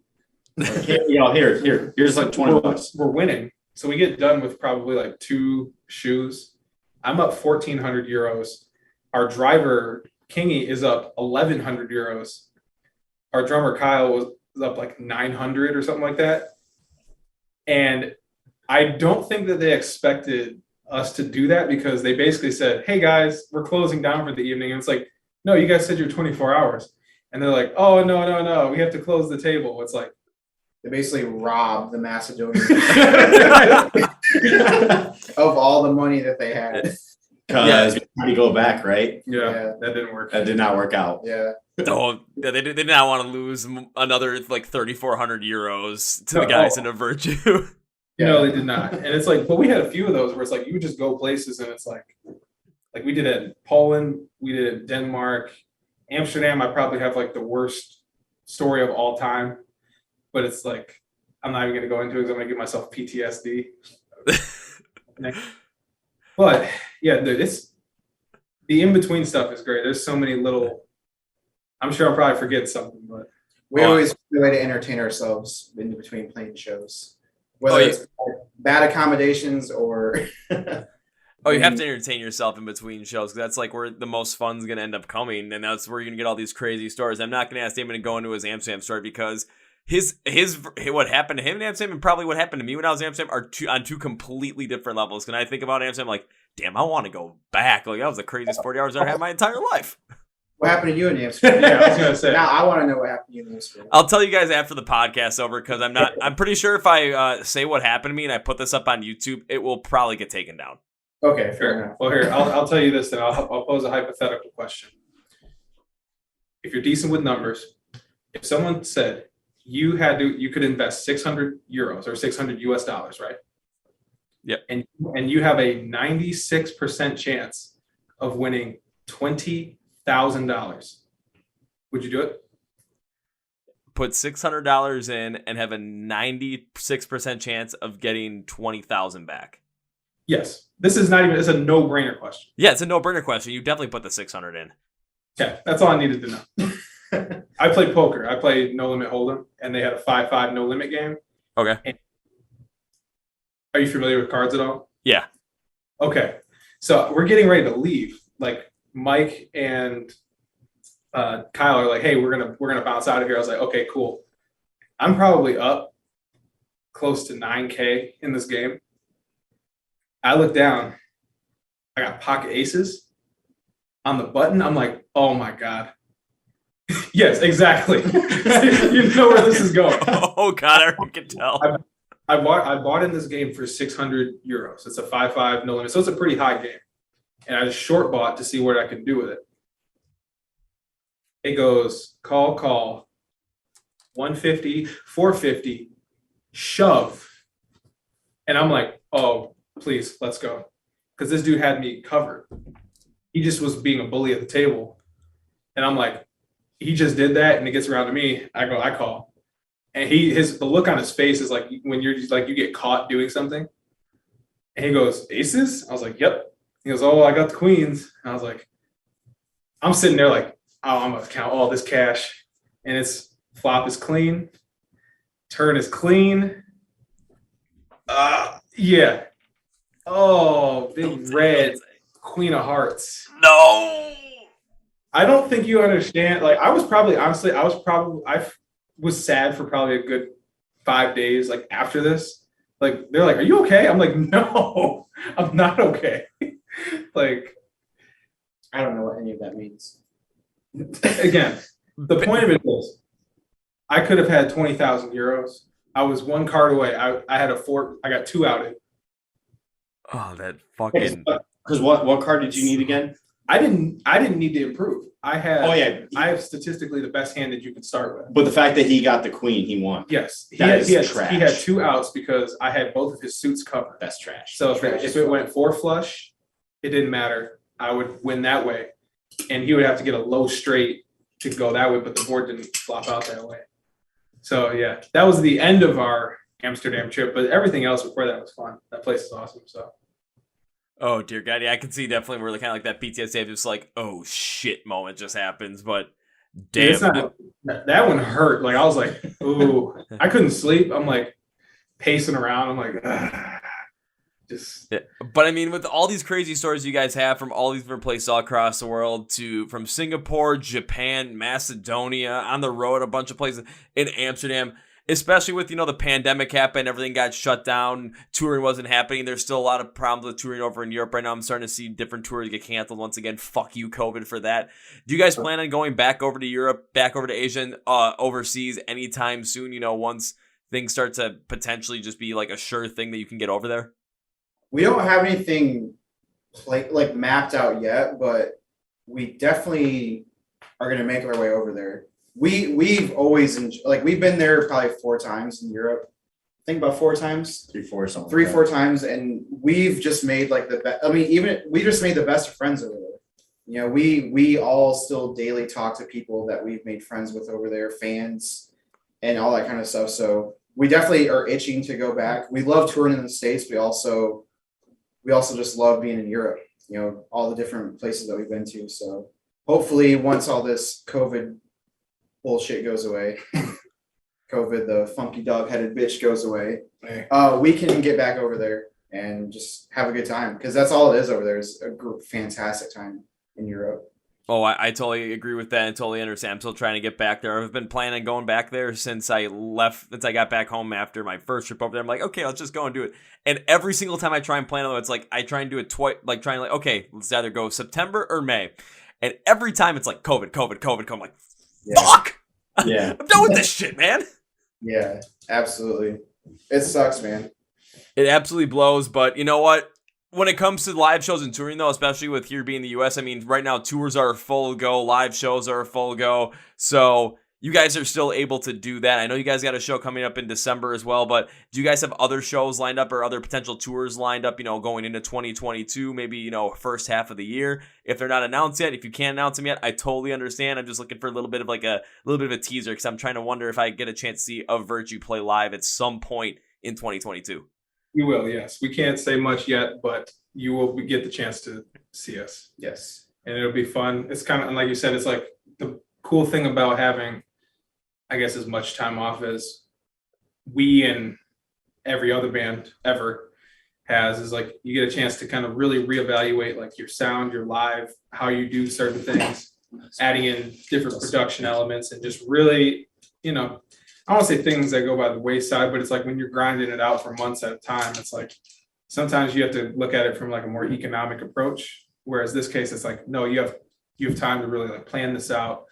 Like, here's like $20. We're winning. So we get done with probably like 2 shoes. I'm up 1,400 euros. Our driver, Kingy, is up 1,100 euros. Our drummer, Kyle, was up like 900 or something like that. And I don't think that they expected us to do that because they basically said, hey guys, we're closing down for the evening. And it's like, no, you guys said you're 24 hours. And they're like, oh, no, we have to close the table. It's like, they basically robbed the Macedonians of all the money that they had. Because we had to go back, right? Yeah, that didn't work. That did not work out. Yeah. Oh, they did not want to lose another like 3,400 euros to the guys in a Virtue. No, they did not. And it's like, but we had a few of those where it's like you would just go places and it's like we did it in Poland, we did it in Denmark, Amsterdam. I probably have like the worst story of all time, but it's like I'm not even going to go into it because I'm going to give myself PTSD. But yeah, dude, the in between stuff is great. There's so many little. I'm sure I'll probably forget something, but we always find a way to entertain ourselves in between playing shows, whether it's bad accommodations or. You have to entertain yourself in between shows because that's like where the most fun's gonna end up coming, and that's where you're gonna get all these crazy stories. I'm not gonna ask Damon to go into his Amsterdam story because his what happened to him in Amsterdam and probably what happened to me when I was in Amsterdam are on two completely different levels. When I think about Amsterdam, like, damn, I want to go back. Like that was the craziest 40 hours I ever had my entire life. What happened to you in Amsterdam? Yeah, I was gonna say. Now I want to know what happened to you in Amsterdam. I'll tell you guys after the podcast's over because I'm pretty sure if I say what happened to me and I put this up on YouTube, it will probably get taken down. Okay, fair enough. Well, here I'll tell you this, then I'll pose a hypothetical question. If you're decent with numbers, if someone said you could invest 600 euros or 600 US dollars, right? Yep. And you have a 96% chance of winning $20,000. Would you do it? Put $600 in and have a 96% chance of getting 20,000 back. Yes. This is not even, it's a no-brainer question. Yeah, it's a no-brainer question. You definitely put the 600 in. Okay, that's all I needed to know. I play poker. I play No Limit Hold'em, and they had a 5-5 no limit game. Okay. Are you familiar with cards at all? Yeah. Okay. So we're getting ready to leave. Like Mike and Kyle are like, hey, we're gonna bounce out of here. I was like, okay, cool. I'm probably up close to 9K in this game. I look down. I got pocket aces on the button. I'm like, oh my God. Yes, exactly. You know where this is going. Oh God, I can tell. I bought in this game for 600 euros. It's a 5-5 no limit, so it's a pretty high game. And I just short bought to see what I could do with it. It goes call, 150, 450, shove, and I'm like, oh, please, let's go, because this dude had me covered. He just was being a bully at the table, and I'm like, he just did that, and it gets around to me. I call. And the look on his face is like when you're just like you get caught doing something. And he goes, aces? I was like, yep. He goes, oh, I got the queens. And I was like, I'm sitting there like, oh, I'm gonna count all this cash. And it's flop is clean, turn is clean. Yeah. Oh, big red, queen of hearts. No. I don't think you understand. Like I was sad for probably a good 5 days, like after this. Like they're like, are you okay? I'm like, no, I'm not okay. Like, I don't know what any of that means. Again, the point of it is I could have had 20,000 euros. I was one card away. I got two outed. Oh, that fucking. Because what card did you need again? I didn't need to improve. I have statistically the best hand that you could start with. But the fact that he got the queen, he won. Yes. He Trash. had two outs because I had both of his suits covered. That's trash. So if it went 4 flush, it didn't matter. I would win that way. And he would have to get a low straight to go that way, but the board didn't flop out that way. So yeah, that was the end of our Amsterdam trip, but everything else before that was fun. That place is awesome. So Oh dear God, yeah, I can see definitely where kind of like that PTSD, just like, oh shit moment just happens, but damn. That one hurt. Like I was like, ooh, I couldn't sleep. I'm like pacing around. I'm like, just. Yeah. But I mean, with all these crazy stories you guys have from all these different places all across the world, from Singapore, Japan, Macedonia, on the road, a bunch of places in Amsterdam. Especially with, the pandemic happened, everything got shut down, touring wasn't happening. There's still a lot of problems with touring over in Europe right now. I'm starting to see different tours get canceled once again. Fuck you, COVID, for that. Do you guys plan on going back over to Europe, back over to Asia, and overseas anytime soon, once things start to potentially just be like a sure thing that you can get over there? We don't have anything mapped out yet, but we definitely are going to make our way over there. We've always we've been there probably 4 times in Europe. I think about 4 times. 3-4 times, and we've just made the best. I mean, we just made the best of friends over there. We all still daily talk to people that we've made friends with over there, fans, and all that kind of stuff. So we definitely are itching to go back. We love touring in the States. We also just love being in Europe. All the different places that we've been to. So hopefully, once all this COVID bullshit goes away, COVID, the funky dog-headed bitch goes away, we can get back over there and just have a good time, because that's all it is over there, is a fantastic time in Europe. Oh, I totally agree with that and totally understand. I'm still trying to get back there. I've been planning on going back there since I got back home after my first trip over there. I'm like, okay, let's just go and do it. And every single time I try and plan it, it's like I try and do it twice, okay, let's either go September or May. And every time it's like COVID. I'm like, fuck! Yeah. I'm done with this shit, man. Yeah, absolutely. It sucks, man. It absolutely blows, but you know what? When it comes to live shows and touring, though, especially with here being the U.S., I mean, right now tours are full go, live shows are full go. So you guys are still able to do that. I know you guys got a show coming up in December as well, but do you guys have other shows lined up or other potential tours lined up, going into 2022, maybe, first half of the year? If they're not announced yet, if you can't announce them yet, I totally understand. I'm just looking for a little bit of a teaser, because I'm trying to wonder if I get a chance to see Of Virtue play live at some point in 2022. You will, yes. We can't say much yet, but you will get the chance to see us. Yes. And it'll be fun. It's kind of, like you said, it's like the cool thing about having, I guess, as much time off as we and every other band ever has, is like you get a chance to kind of really reevaluate like your sound, your live, how you do certain things, adding in different production elements, and just really, I don't want to say things that go by the wayside, but it's like when you're grinding it out for months at a time, it's like sometimes you have to look at it from like a more economic approach. Whereas this case, it's like, no, you have time to really like plan this out,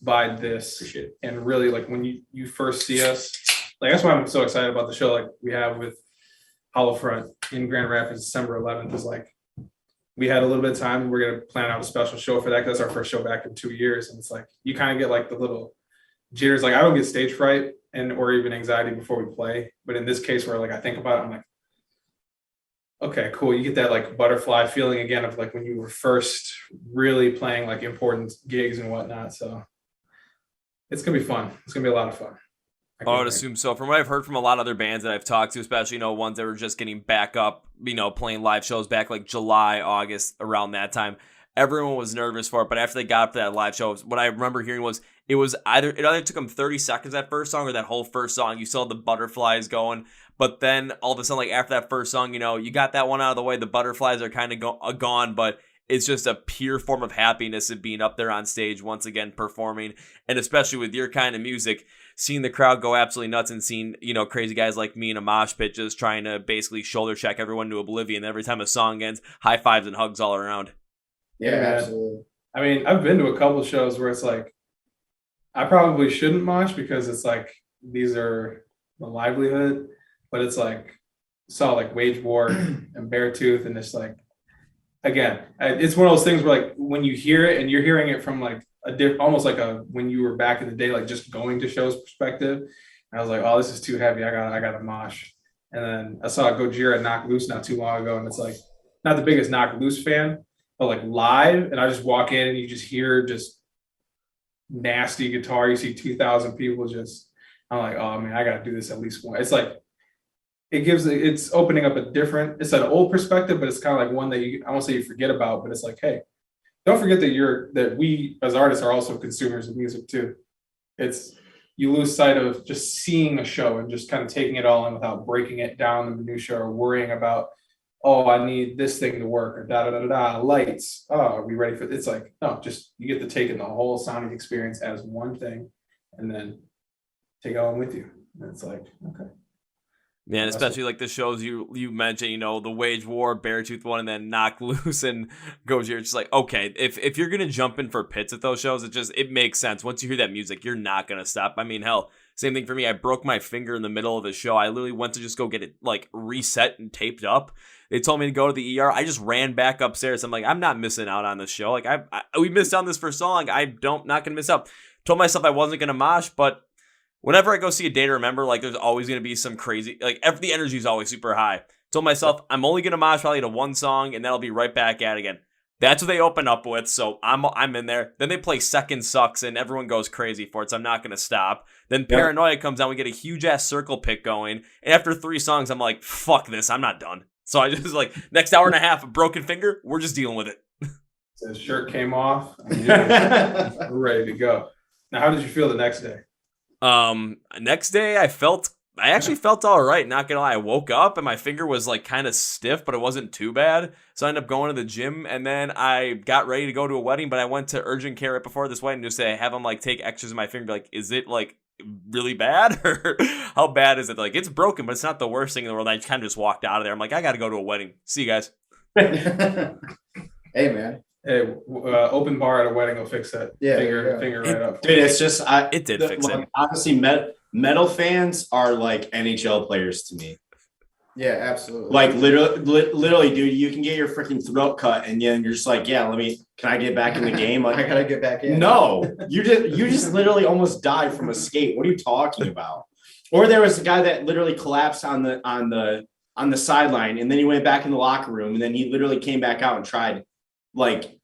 buy this, and really like when you first see us, like that's why I'm so excited about the show like we have with Hollowfront in Grand Rapids, December 11th, is like we had a little bit of time. We're gonna plan out a special show for that, because that's our first show back in 2 years, and it's like you kind of get like the little jitters. Like I don't get stage fright or even anxiety before we play, but in this case where like I think about it, I'm like, okay, cool. You get that like butterfly feeling again of like when you were first really playing like important gigs and whatnot. So it's gonna be fun. It's gonna be a lot of fun. I would assume so. From what I've heard from a lot of other bands that I've talked to, especially, ones that were just getting back up, playing live shows back like July, August, around that time, everyone was nervous for it. But after they got up to that live show, what I remember hearing was it either took them 30 seconds that first song, or that whole first song, you saw the butterflies going. But then all of a sudden, like after that first song, you got that one out of the way, the butterflies are kind of gone, but it's just a pure form of happiness of being up there on stage once again performing. And especially with your kind of music, seeing the crowd go absolutely nuts, and seeing, crazy guys like me in a mosh pit just trying to basically shoulder check everyone to oblivion. Every time a song ends, high fives and hugs all around. Yeah, absolutely. I mean, I've been to a couple of shows where it's like, I probably shouldn't mosh because it's like, these are the livelihood, but it's like, saw like Wage War and Beartooth, and it's like, again, it's one of those things where like when you hear it and you're hearing it from like almost like when you were back in the day, like just going to shows perspective, and I was like, oh, this is too heavy. I got to mosh. And then I saw Gojira at Knock Loose not too long ago, and it's like, not the biggest Knock Loose fan, but like live, and I just walk in and you just hear just nasty guitar. You see 2,000 people just, I'm like, oh man, I got to do this at least once. It's like, it's opening up it's an old perspective, but it's kind of like one that I won't say you forget about, but it's like, hey, don't forget that we as artists are also consumers of music too. You lose sight of just seeing a show and just kind of taking it all in without breaking it down the minutia or worrying about, oh, I need this thing to work, or da lights. Oh, are we ready for it? It's like, no, just you get to take in the whole sonic experience as one thing and then take it on with you. And it's like, okay. Man, especially like the shows you mentioned, the Wage War, Beartooth one, and then Knock Loose and Gojira. It's just like, okay, if you're gonna jump in for pits at those shows, it makes sense. Once you hear that music, you're not gonna stop. I mean, hell, same thing for me. I broke my finger in the middle of the show. I literally went to just go get it like reset and taped up. They told me to go to the ER. I just ran back upstairs. I'm like, I'm not missing out on this show. Like we missed out on this for so long. Not gonna miss out. Told myself I wasn't gonna mosh, but whenever I go see A Day to Remember, like there's always going to be some crazy, like the energy is always super high. Told myself I'm only going to mosh probably to one song, and then I'll be right back at it again. That's what they open up with, so I'm in there. Then they play Second Sucks, and everyone goes crazy for it, so I'm not going to stop. Then Paranoia comes on, we get a huge-ass circle pick going, and after 3 songs, I'm like, fuck this, I'm not done. So I just like, next hour and a half, a broken finger, we're just dealing with it. So the shirt came off, we're ready to go. Now, how did you feel the next day? Next day I actually felt all right. Not gonna lie. I woke up and my finger was like kind of stiff, but it wasn't too bad. So I ended up going to the gym, and then I got ready to go to a wedding, but I went to urgent care right before this wedding just to have them like take X's of my finger. Like, is it like really bad, or how bad is it? Like, it's broken, but it's not the worst thing in the world. I kind of just walked out of there. I'm like, I got to go to a wedding. See you guys. Hey man. Hey, open bar at a wedding will fix that. Yeah, finger right up. Dude, it's just it did fix it. Honestly, metal fans are like NHL players to me. Yeah, absolutely. Like literally, dude, you can get your freaking throat cut, and then you're just like, yeah, can I get back in the game? Like, I gotta get back in. No, you just literally almost died from a skate. What are you talking about? Or there was a guy that literally collapsed on the sideline, and then he went back in the locker room, and then he literally came back out and tried, like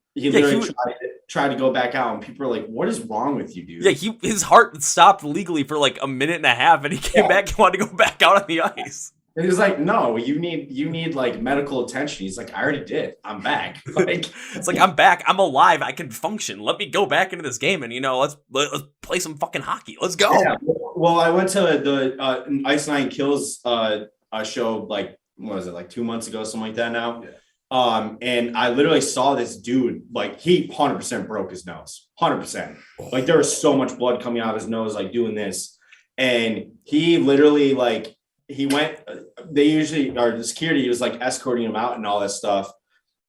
tried to go back out, and people are like, "What is wrong with you, dude?" Yeah, his heart stopped legally for like a minute and a half, and he came back and wanted to go back out on the ice. And he's like, "No, you need like medical attention." He's like, "I already did. I'm back." Like, it's like, I'm back. I'm alive. I can function. Let me go back into this game, and let's play some fucking hockey. Let's go. Yeah. Well, I went to the Ice Nine Kills show, like, what was it, like 2 months ago, something like that now. Yeah. And I literally saw this dude, like, he 100% broke his nose. 100%. Like, there was so much blood coming out of his nose, like, doing this. And he literally, like, he went, the security was, like, escorting him out and all that stuff.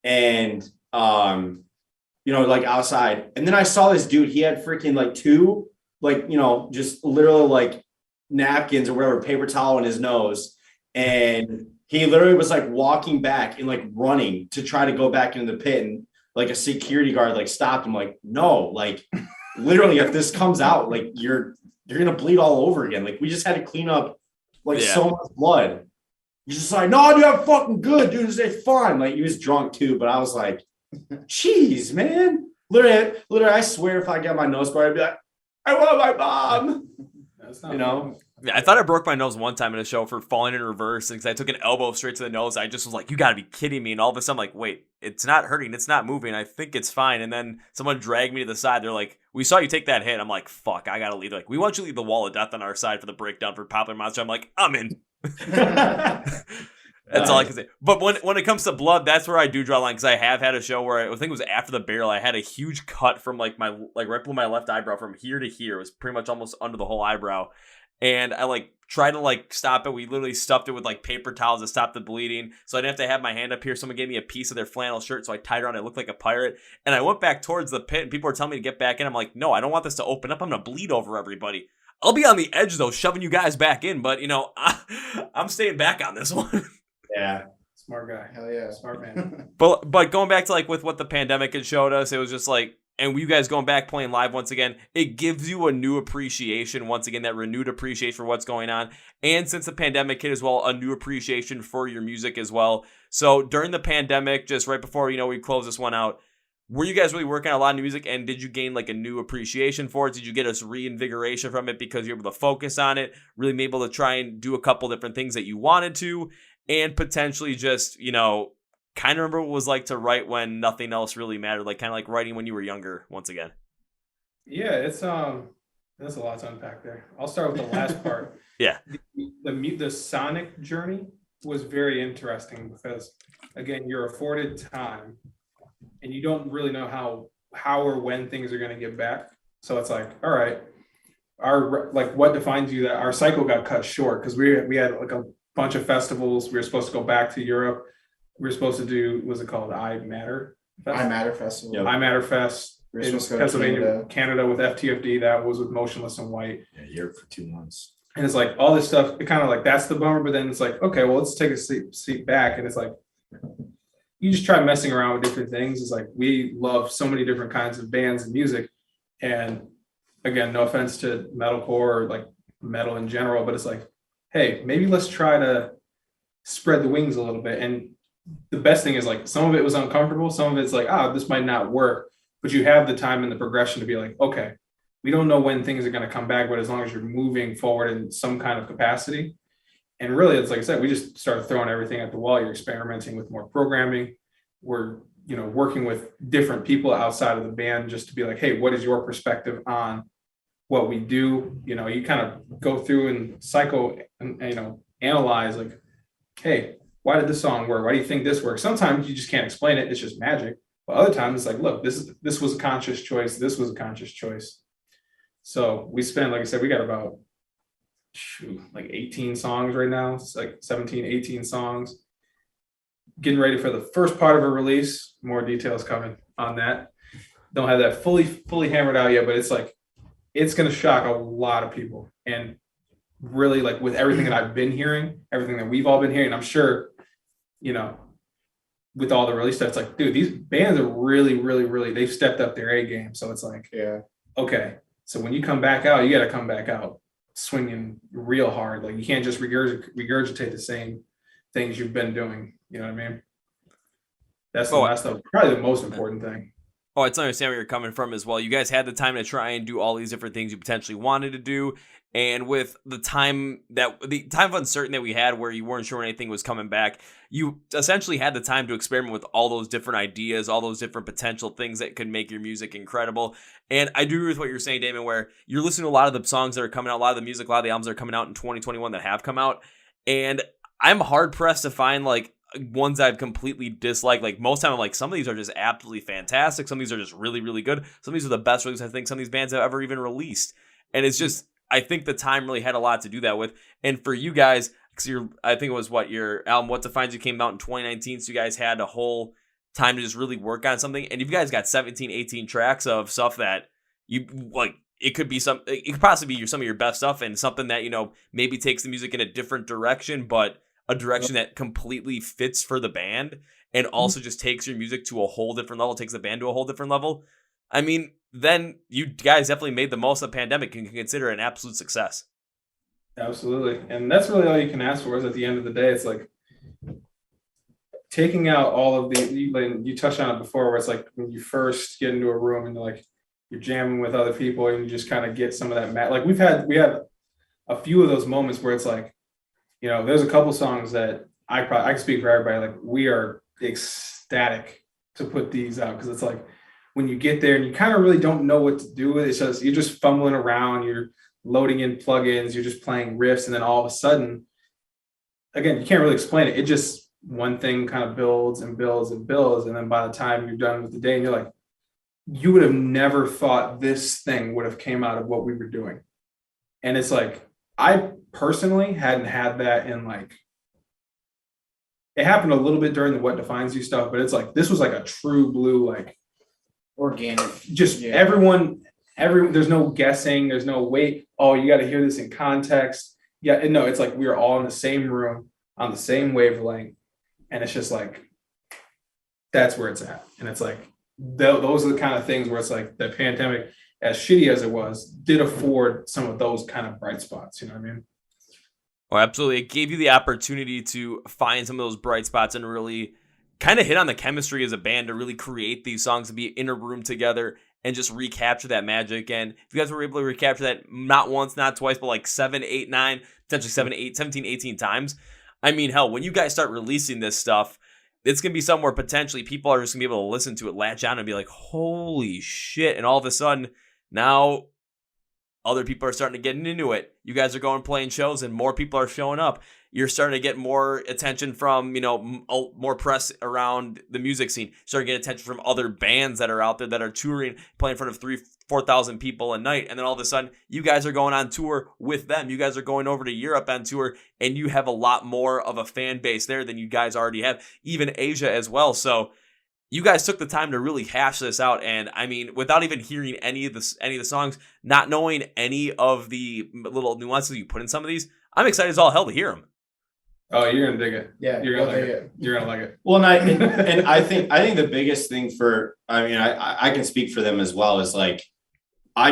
And, like, outside. And then I saw this dude, he had freaking, like, two, like, just literally, like, napkins or whatever, paper towel in his nose. And he literally was like walking back and like running to try to go back into the pit, and like a security guard like stopped him, like, no, like, literally, if this comes out, like, you're gonna bleed all over again. Like, we just had to clean up like so much blood. He's just like, no, dude, I'm fucking good, dude. It's fine. Like, he was drunk too, but I was like, jeez, man. Literally, I swear, if I get my nose blood, I'd be like, I want my mom. Yeah, I thought I broke my nose one time in a show for falling in reverse, because I took an elbow straight to the nose. I just was like, you gotta be kidding me. And all of a sudden, I'm like, wait, it's not hurting, it's not moving, I think it's fine. And then someone dragged me to the side. They're like, we saw you take that hit. I'm like, fuck, I gotta leave. They're like, we want you to leave the wall of death on our side for the breakdown for Popular Monster. I'm like, I'm in. That's all I can say. But when it comes to blood, that's where I do draw a line, because I have had a show where I think it was after the barrel, I had a huge cut from like my, like, right below my left eyebrow from here to here. It was pretty much almost under the whole eyebrow. And I like tried to like stop it. We literally stuffed it with like paper towels to stop the bleeding, so I didn't have to have my hand up here. Someone gave me a piece of their flannel shirt, so I tied it on. I looked like a pirate, and I went back towards the pit, and people were telling me to get back in. I'm like, no, I don't want this to open up. I'm gonna bleed over everybody. I'll be on the edge though, shoving you guys back in, but I'm staying back on this one. Yeah. Smart guy. Hell yeah. Smart man. But going back to like with what the pandemic had showed us, it was just like, and you guys going back playing live once again, it gives you a new appreciation, once again, that renewed appreciation for what's going on. And since the pandemic hit as well, a new appreciation for your music as well. So during the pandemic, just right before, we close this one out, were you guys really working on a lot of new music, and did you gain like a new appreciation for it? Did you get a reinvigoration from it because you're able to focus on it, really be able to try and do a couple different things that you wanted to, and potentially just, kind of remember what it was like to write when nothing else really mattered, like kind of like writing when you were younger once again? Yeah, it's there's a lot to unpack there. I'll start with the last part. Yeah. The sonic journey was very interesting, because again, you're afforded time and you don't really know how or when things are going to get back. So it's like, all right, what defines you? That our cycle got cut short because we had like a bunch of festivals. We were supposed to go back to Europe. We were supposed to do, what's it called? I Matter Festival. Yep. I Matter Fest in Pennsylvania, Canada with FTFD. That was with Motionless in White. Yeah, Europe for 2 months. And it's like all this stuff, it kind of like, that's the bummer. But then it's like, okay, well, let's take a seat back. And it's like, you just try messing around with different things. It's like, we love so many different kinds of bands and music. And again, no offense to metalcore or like metal in general, but it's like, hey, maybe let's try to spread the wings a little bit. And the best thing is like, some of it was uncomfortable. Some of it's like, this might not work, but you have the time and the progression to be like, okay, we don't know when things are going to come back, but as long as you're moving forward in some kind of capacity. And really, it's like I said, we just started throwing everything at the wall. You're experimenting with more programming. We're, working with different people outside of the band just to be like, hey, what is your perspective on what we do? You kind of go through and cycle and, analyze like, hey, why did this song work? Why do you think this works? Sometimes you just can't explain it. It's just magic. But other times it's like, look, this was a conscious choice. This was a conscious choice. So we spend, like I said, we got about like 18 songs right now. It's like 17, 18 songs. Getting ready for the first part of a release. More details coming on that. Don't have that fully hammered out yet, but it's like, it's going to shock a lot of people. And really like with everything that I've been hearing, everything that we've all been hearing, I'm sure, you know, with all the release stuff, it's like, dude, these bands are really, really, really, they've stepped up their A game. So it's like, Yeah. okay, so when you come back out, you got to come back out swinging real hard. Like you can't just regurgitate the same things you've been doing. You know what I mean? That's probably the most important thing. Oh, I totally understand where you're coming from as well. You guys had the time to try and do all these different things you potentially wanted to do. And with the time of uncertainty that we had where you weren't sure when anything was coming back, you essentially had the time to experiment with all those different ideas, all those different potential things that could make your music incredible. And I do agree with what you're saying, Damon, where you're listening to a lot of the songs that are coming out, a lot of the music, a lot of the albums that are coming out in 2021 that have come out. And I'm hard pressed to find like ones I've completely disliked. Like most time I'm like, some of these are just absolutely fantastic. Some of these are just really, really good. Some of these are the best releases I think some of these bands have ever even released. And it's just, I think the time really had a lot to do that with. And for you guys, because I think it was your album, What Defines You, came out in 2019. So you guys had a whole time to just really work on something. And you guys got 17, 18 tracks of stuff that you like, it could possibly be some of your best stuff and something that, maybe takes the music in a different direction, but a direction that completely fits for the band and also just takes your music to a whole different level, takes the band to a whole different level. I mean, then you guys definitely made the most of the pandemic and can consider it an absolute success. Absolutely. And that's really all you can ask for is at the end of the day, it's like taking out all of you touched on it before, where it's like when you first get into a room and you're jamming with other people and you just kind of get some of that like we had a few of those moments where it's like, there's a couple songs that I can speak for everybody. Like we are ecstatic to put these out because it's like when you get there and you kind of really don't know what to do with it. It's just you're just fumbling around. You're loading in plugins. You're just playing riffs, and then all of a sudden, again, you can't really explain it. It just one thing kind of builds and builds and builds, and then by the time you're done with the day, and you're like, you would have never thought this thing would have came out of what we were doing, and it's like. I personally hadn't had that in it happened a little bit during the What Defines You stuff, but it's like, this was like a true blue, like organic, just everyone, there's no guessing. There's no wait. Oh, you got to hear this in context. Yeah. And no, it's like, we were all in the same room on the same wavelength. And it's just like, that's where it's at. And it's like, those are the kind of things where it's like the pandemic, as shitty as it was, did afford some of those kind of bright spots. You know what I mean? Oh, absolutely. It gave you the opportunity to find some of those bright spots and really kind of hit on the chemistry as a band to really create these songs and be in a room together and just recapture that magic. And if you guys were able to recapture that not once, not twice, but like 7, 8, 9, potentially 17, 18 times. I mean, hell, when you guys start releasing this stuff, it's going to be somewhere potentially people are just going to be able to listen to it, latch on and be like, holy shit. And all of a sudden, now other people are starting to get into it. You guys are going playing shows and more people are showing up. You're starting to get more attention from, more press around the music scene. You're starting to get attention from other bands that are out there that are touring, playing in front of 3,000-4,000 people a night. And then all of a sudden, you guys are going on tour with them. You guys are going over to Europe on tour and you have a lot more of a fan base there than you guys already have, even Asia as well. So you guys took the time to really hash this out, and I mean, without even hearing any of the songs, not knowing any of the little nuances you put in some of these, I'm excited as all hell to hear them. Oh, you're gonna dig it. Yeah, you're gonna like it. You're gonna like it. Well, and I think the biggest thing I can speak for them as well is like, I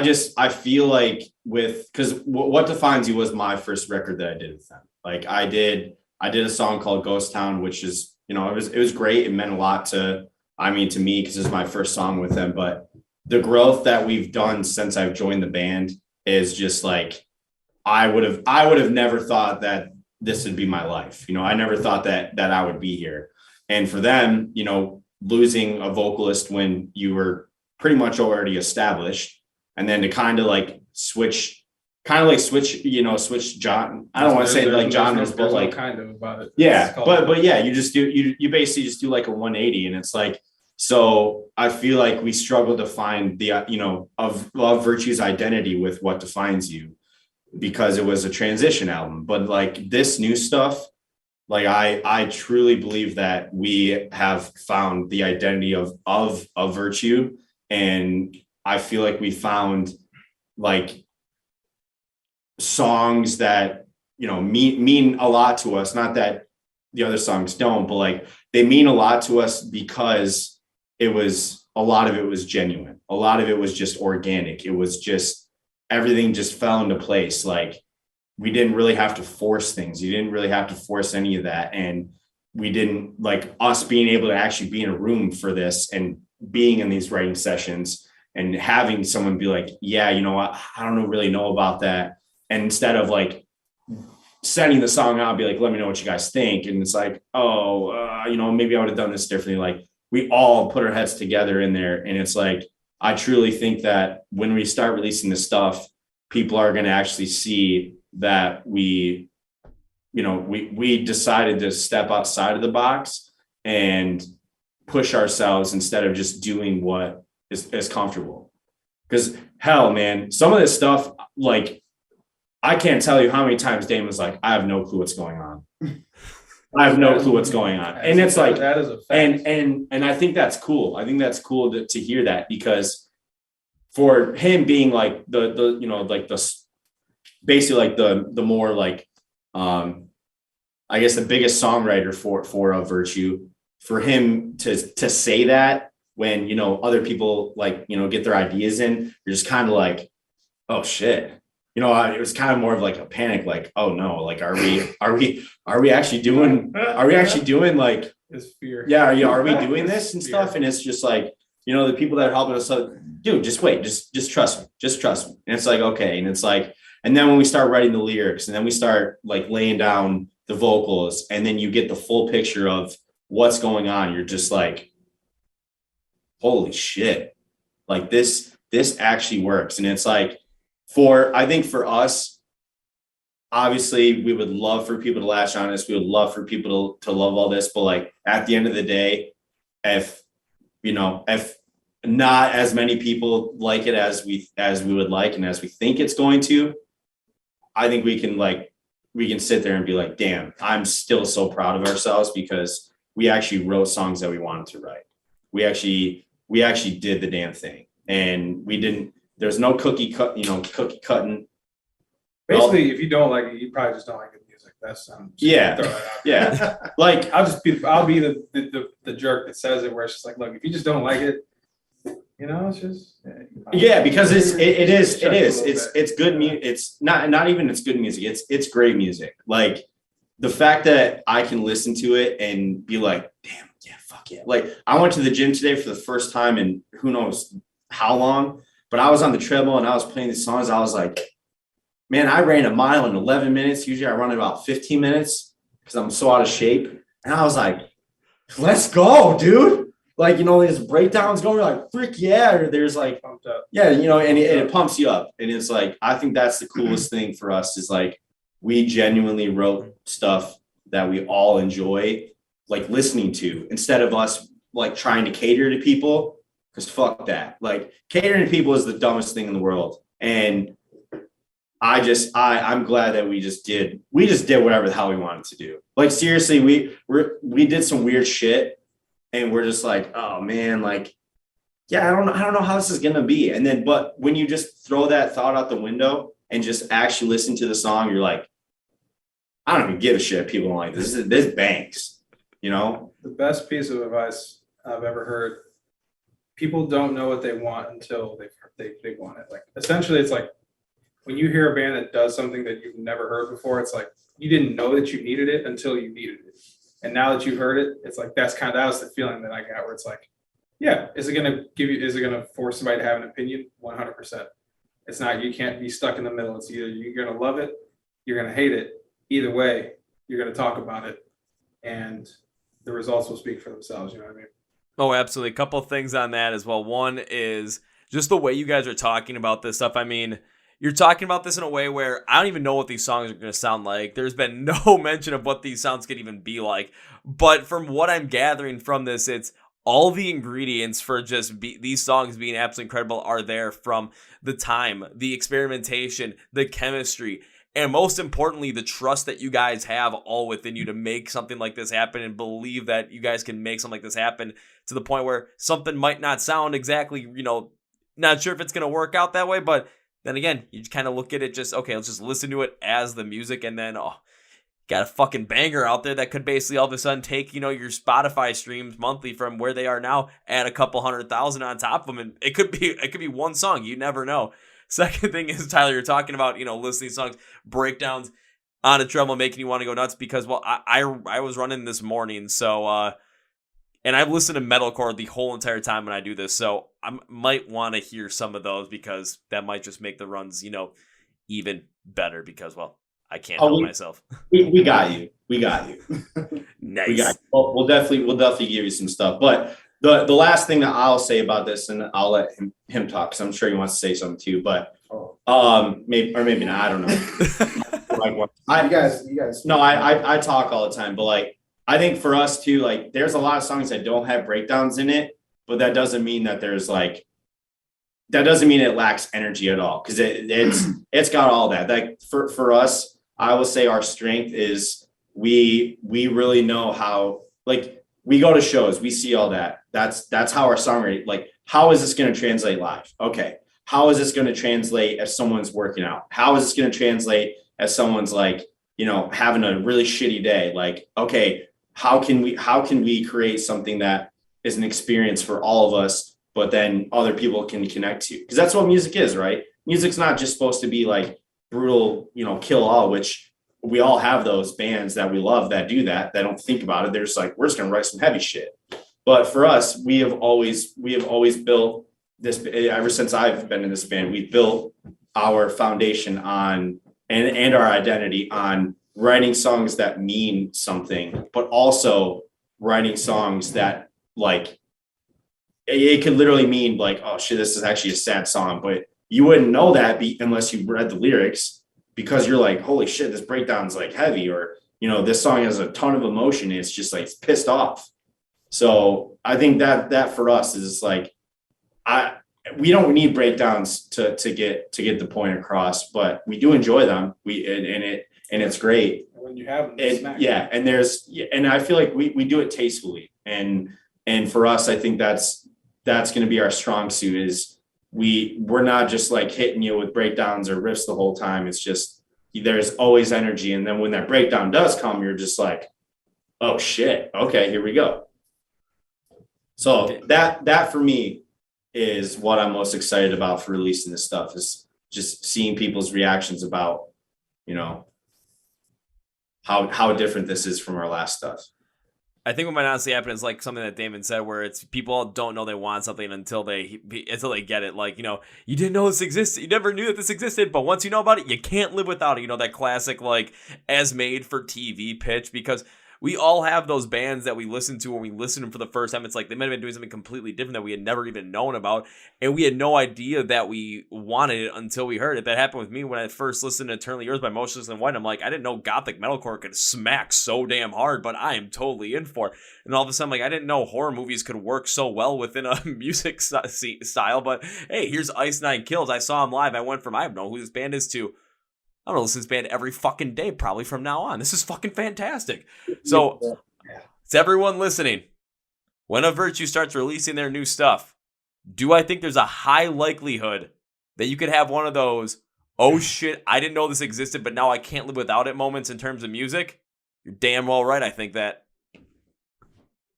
feel like because What Defines You was my first record that I did with them. Like I did a song called Ghost Town, which is it was great. It meant a lot to me because it was my first song with them. But the growth that we've done since I've joined the band is just like, I would have never thought that this would be my life. I never thought that I would be here. And for them, losing a vocalist when you were pretty much already established, and then to kind of like switch John. I don't want to say like genres, but like kind of about it. Yeah, but yeah, you basically just do like a 180, and it's like, so I feel like we struggle to find the of Love Virtue's identity with What Defines You, because it was a transition album. But like this new stuff, like I truly believe that we have found the identity of Virtue, and I feel like we found like songs that, mean a lot to us. Not that the other songs don't, but like they mean a lot to us because a lot of it was genuine. A lot of it was just organic. It was just, everything just fell into place. Like we didn't really have to force things. You didn't really have to force any of that. And we didn't, like, us being able to actually be in a room for this and being in these writing sessions and having someone be like, yeah, I don't really know about that. And instead of like sending the song out, be like, let me know what you guys think. And it's like, maybe I would have done this differently. Like we all put our heads together in there. And it's like, I truly think that when we start releasing this stuff, people are going to actually see that we decided to step outside of the box and push ourselves instead of just doing what is comfortable. Because hell, man, some of this stuff, like, I can't tell you how many times Damon was like, I have no clue what's going on. I have no clue what's going on. And it's like, that is a fact. And I think that's cool. I think that's cool to hear that, because for him being like basically like the more like, I guess the biggest songwriter for Virtue, for him to say that when, other people like, get their ideas in, you're just kind of like, oh shit. It was kind of more of like a panic, like, oh no, like, are we actually doing like, It's fear. yeah, are we doing this and stuff? And it's just like, the people that are helping us, like, dude, just wait, just trust me. And it's like, okay. And it's like, and then when we start writing the lyrics and then we start like laying down the vocals and then you get the full picture of what's going on, you're just like, holy shit, like this actually works. And it's like, I think for us, obviously we would love for people to latch on us. We would love for people to love all this, but like at the end of the day, if not as many people like it as we would like and as we think it's going to, I think we can sit there and be like, damn, I'm still so proud of ourselves because we actually wrote songs that we wanted to write. We actually did the damn thing, and there's no cookie cutting. Basically, if you don't like it, you probably just don't like the music. That's yeah. Like I'll be the jerk that says it, where it's just like, look, if you just don't like it, it's just because it is it's good music. It's not even it's good music. It's great music. Like the fact that I can listen to it and be like, damn, yeah, fuck yeah. Like I went to the gym today for the first time in who knows how long, but I was on the treadmill and I was playing these songs. I was like, man, I ran a mile in 11 minutes. Usually I run in about 15 minutes because I'm so out of shape. And I was like, let's go, dude. Like, there's breakdowns going, like, freak yeah. Or there's like, pumped up. Yeah, and it pumps you up. And it's like, I think that's the coolest thing for us is like, we genuinely wrote stuff that we all enjoy, like listening to, instead of us like trying to cater to people. Because fuck that. Like catering to people is the dumbest thing in the world. And I'm glad that we just did whatever the hell we wanted to do. Like seriously, we did some weird shit and we're just like, oh man, like, yeah, I don't know how this is gonna be. And then, but when you just throw that thought out the window and just actually listen to the song, you're like, I don't even give a shit. People don't like this. This bangs, The best piece of advice I've ever heard. People don't know what they want until they want it. Like essentially, it's like when you hear a band that does something that you've never heard before, it's like you didn't know that you needed it until you needed it. And now that you've heard it, it's like that was the feeling that I got, where it's like, yeah, is it gonna force somebody to have an opinion? 100%. It's not. You can't be stuck in the middle. It's either you're gonna love it, you're gonna hate it. Either way, you're gonna talk about it, and the results will speak for themselves. You know what I mean? Oh, absolutely. A couple of things on that as well. One is just the way you guys are talking about this stuff. I mean, you're talking about this in a way where I don't even know what these songs are going to sound like. There's been no mention of what these sounds could even be like. But from what I'm gathering from this, it's all the ingredients for these songs being absolutely incredible are there, from the time, the experimentation, the chemistry, and most importantly, the trust that you guys have all within you to make something like this happen and believe that you guys can make something like this happen, to the point where something might not sound exactly, not sure if it's going to work out that way, but then again, you kind of look at it just, okay, let's just listen to it as the music, and then, got a fucking banger out there that could basically all of a sudden take, your Spotify streams monthly from where they are now, add a couple 100,000 on top of them, and it could be one song. You never know. Second thing is, Tyler, you're talking about, listening to songs, breakdowns on a treadmill making you want to go nuts because, well, I was running this morning, so, and I've listened to metalcore the whole entire time when I do this, so I might want to hear some of those because that might just make the runs, even better because, well, I can't help myself. We got you. We got you. Nice. We got you. Well, we'll definitely give you some stuff. But the last thing that I'll say about this, and I'll let him talk because I'm sure he wants to say something too. But maybe not. I don't know. You guys. No, I talk all the time, but like I think for us too, like there's a lot of songs that don't have breakdowns in it, but that doesn't mean that that doesn't mean it lacks energy at all because it's got all that. Like for us, I will say our strength is we really know how, like we go to shows, we see all that. That's how our songwriting, like how is this going to translate live? Okay. How is this going to translate as someone's working out? How is this going to translate as someone's like, having a really shitty day? Like, okay, how can we create something that is an experience for all of us, but then other people can connect to? Because that's what music is, right? Music's not just supposed to be like brutal, kill all, which we all have those bands that we love that do that don't think about it. They're just like, we're just gonna write some heavy shit. But for us, we have always built this, ever since I've been in this band, we've built our foundation on and our identity on writing songs that mean something, but also writing songs that like it could literally mean like, oh shit, this is actually a sad song, but you wouldn't know that unless you read the lyrics because you're like, holy shit, this breakdown's like heavy, or this song has a ton of emotion. And it's just like it's pissed off. So I think that for us is like, we don't need breakdowns to get the point across, but we do enjoy them. And it's great when you have them. And I feel like we do it tastefully, and for us, I think that's going to be our strong suit. Is we're not just like hitting you with breakdowns or riffs the whole time. It's just there's always energy, and then when that breakdown does come, you're just like, oh shit, okay, here we go. So that for me is what I'm most excited about for releasing this stuff, is just seeing people's reactions about, how different this is from our last stuff. I think what might honestly happen is like something that Damon said, where it's people don't know they want something until they get it. Like, you didn't know this existed. You never knew that this existed, but once you know about it, you can't live without it. That classic, like, as made for TV pitch, because we all have those bands that we listen to when we listen to them for the first time. It's like they might have been doing something completely different that we had never even known about, and we had no idea that we wanted it until we heard it. That happened with me when I first listened to Eternally Yours by Motionless in White. I'm like, I didn't know gothic metalcore could smack so damn hard, but I am totally in for it. And all of a sudden, like, I didn't know horror movies could work so well within a music style, but hey, here's Ice Nine Kills. I saw him live. I went from, I don't know who this band is, to I'm gonna listen to this band every fucking day, probably from now on. This is fucking fantastic. So, to everyone listening, when A Virtue starts releasing their new stuff, do I think there's a high likelihood that you could have one of those, oh shit, I didn't know this existed, but now I can't live without it moments in terms of music? You're damn well right, I think that.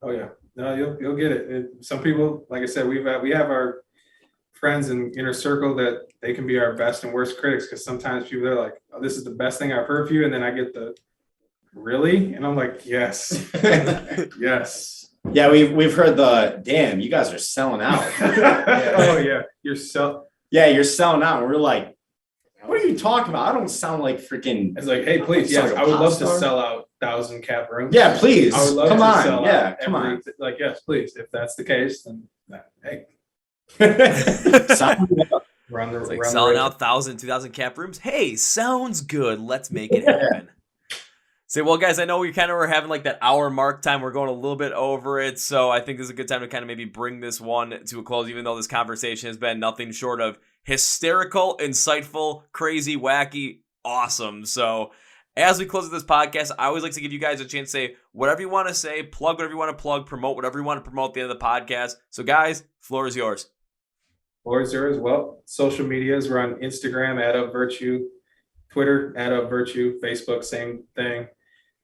Oh yeah, no, you'll get it. Some people, like I said, we have our friends in inner circle that they can be our best and worst critics, because sometimes people are like, oh, this is the best thing I've heard for you, and then I get the really, and I'm like, yes. Yes. Yeah, we've heard the damn, you guys are selling out. Oh yeah, you're selling out, and we're like, what are you talking about? I don't sound like freaking. It's like, hey, please, yes, I would love to sell out 1,000 cap rooms. Yeah, please. I would love come to on. sell Yeah, out come on. Like, yes, please. If that's the case, then hey. We're like selling out 1,000, 2,000 cap rooms. Hey, sounds good. Let's make it happen. Say, well, guys, I know we kind of were having like that hour mark time. We're going a little bit over it, so I think this is a good time to kind of maybe bring this one to a close, even though this conversation has been nothing short of hysterical, insightful, crazy, wacky, awesome. So as we close this podcast, I always like to give you guys a chance to say whatever you want to say, plug whatever you want to plug, promote whatever you want to promote at the end of the podcast. So guys, floor is yours. Or is there as well? Social medias, we're on Instagram, @ofvirtue, Twitter, @ofvirtue, Facebook, same thing.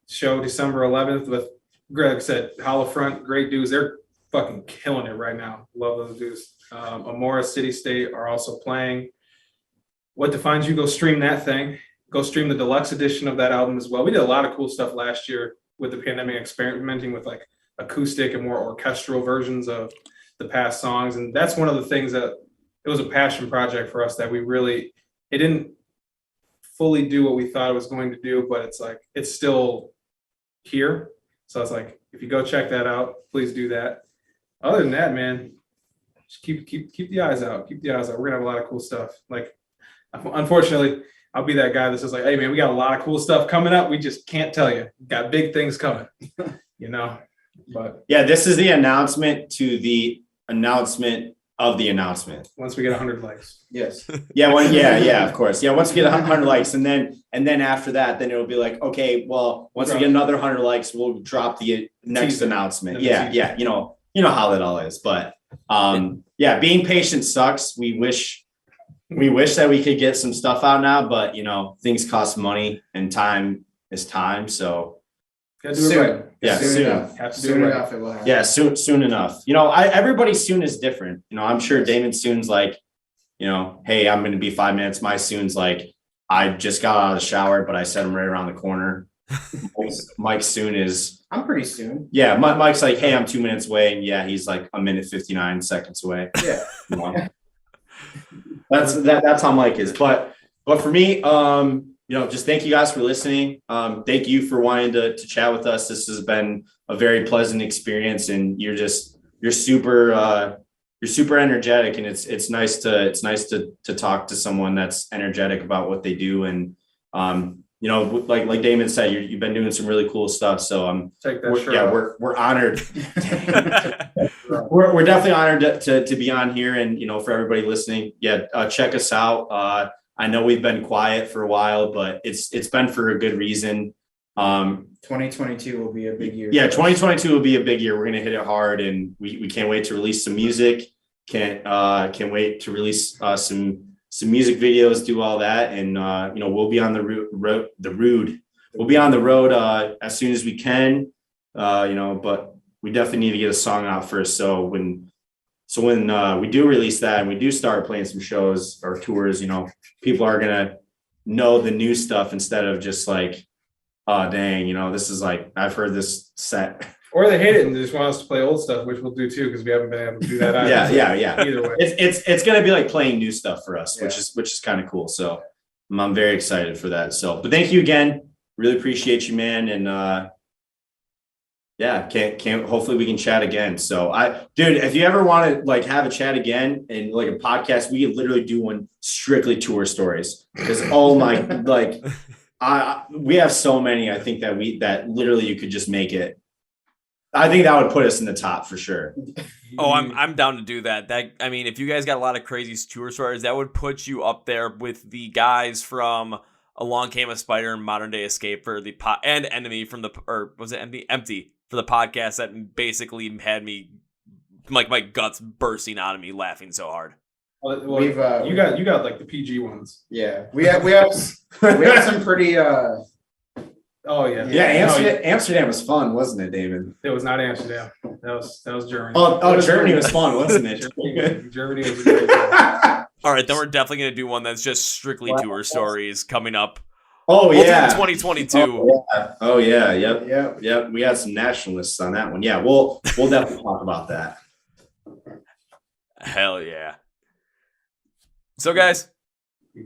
Show December 11th with Greg said, Holofront, great dudes. They're fucking killing it right now. Love those dudes. Amora City State are also playing. What Defines You? Go stream that thing. Go stream the deluxe edition of that album as well. We did a lot of cool stuff last year with the pandemic, experimenting with like acoustic and more orchestral versions of the past songs. And that's one of the things that it was a passion project for us that it didn't fully do what we thought it was going to do, but it's like, it's still here. So it's like, if you go check that out, please do that. Other than that, man, just keep the eyes out. Keep the eyes out. We're gonna have a lot of cool stuff. Like, unfortunately, I'll be that guy that says like, hey man, we got a lot of cool stuff coming up. We just can't tell you. Got big things coming, you know. But yeah, this is the announcement to the announcement of the announcement. Once we get 100 likes. Yes. Yeah, of course. Yeah, once we get 100 likes, and then after that, then it'll be like, okay, well, once we get another 100 likes, we'll drop the next Teaser. announcement. Yeah, you know how that all is. But yeah, being patient sucks. We wish that we could get some stuff out now, but you know, things cost money and time is time. So gotta do it right. Yeah, soon. Enough. Have to do Soon it right. enough, it will happen. Yeah, soon enough. You know, everybody's soon is different. You know, I'm sure Damon's soon's like, you know, hey, I'm going to be 5 minutes. My soon's like, I just got out of the shower, but I set him right around the corner. Mike's soon is, I'm pretty soon. yeah, Mike's like, hey, I'm 2 minutes away. And yeah, he's like 1:59 away. Yeah. You know? That's how Mike is. But for me, you know, just thank you guys for listening. Thank you for wanting to chat with us. This has been a very pleasant experience, and you're super energetic, and it's nice to talk to someone that's energetic about what they do. And you know, like Damon said, you've been doing some really cool stuff. So Take that shirt off. we're honored. We're definitely honored to be on here, and you know, for everybody listening, check us out. I know we've been quiet for a while, but it's been for a good reason. 2022 will be a big year. Yeah, 2022 will be a big year. We're gonna hit it hard, and we can't wait to release some music. Can't wait to release some music videos, do all that, and you know, we'll be on the road. We'll be on the road as soon as we can. You know, but we definitely need to get a song out first. So when we do release that and we do start playing some shows or tours, you know, people are gonna know the new stuff instead of just like, oh dang, you know, this is like, I've heard this set. Or they hate it and just want us to play old stuff, which we'll do too, because we haven't been able to do that either. Yeah. Either way. It's gonna be like playing new stuff for us, Yeah. which is kind of cool. So I'm very excited for that. So, but thank you again. Really appreciate you, man. And yeah, can't hopefully we can chat again. So dude, if you ever want to like have a chat again and like a podcast, we could literally do one strictly tour stories. Because oh my, like we have so many, I think that literally you could just make it. I think that would put us in the top for sure. Oh, I'm down to do that. I mean, if you guys got a lot of crazy tour stories, that would put you up there with the guys from Along Came a Spider and Modern Day Escape for the and Enemy from the, or was it Empty for the podcast that basically had me like my guts bursting out of me laughing so hard. Well, you got like the PG ones. Yeah, we have some pretty. Oh yeah. Amsterdam was fun, wasn't it, David? It was not Amsterdam. That was Germany. Oh, Germany was fun, wasn't it? Germany was a great time. All right, then we're definitely gonna do one that's just strictly tour stories coming up. Oh yeah, 2022. Oh yeah, yep. We had some nationalists on that one. Yeah, we'll definitely talk about that. Hell yeah. So guys,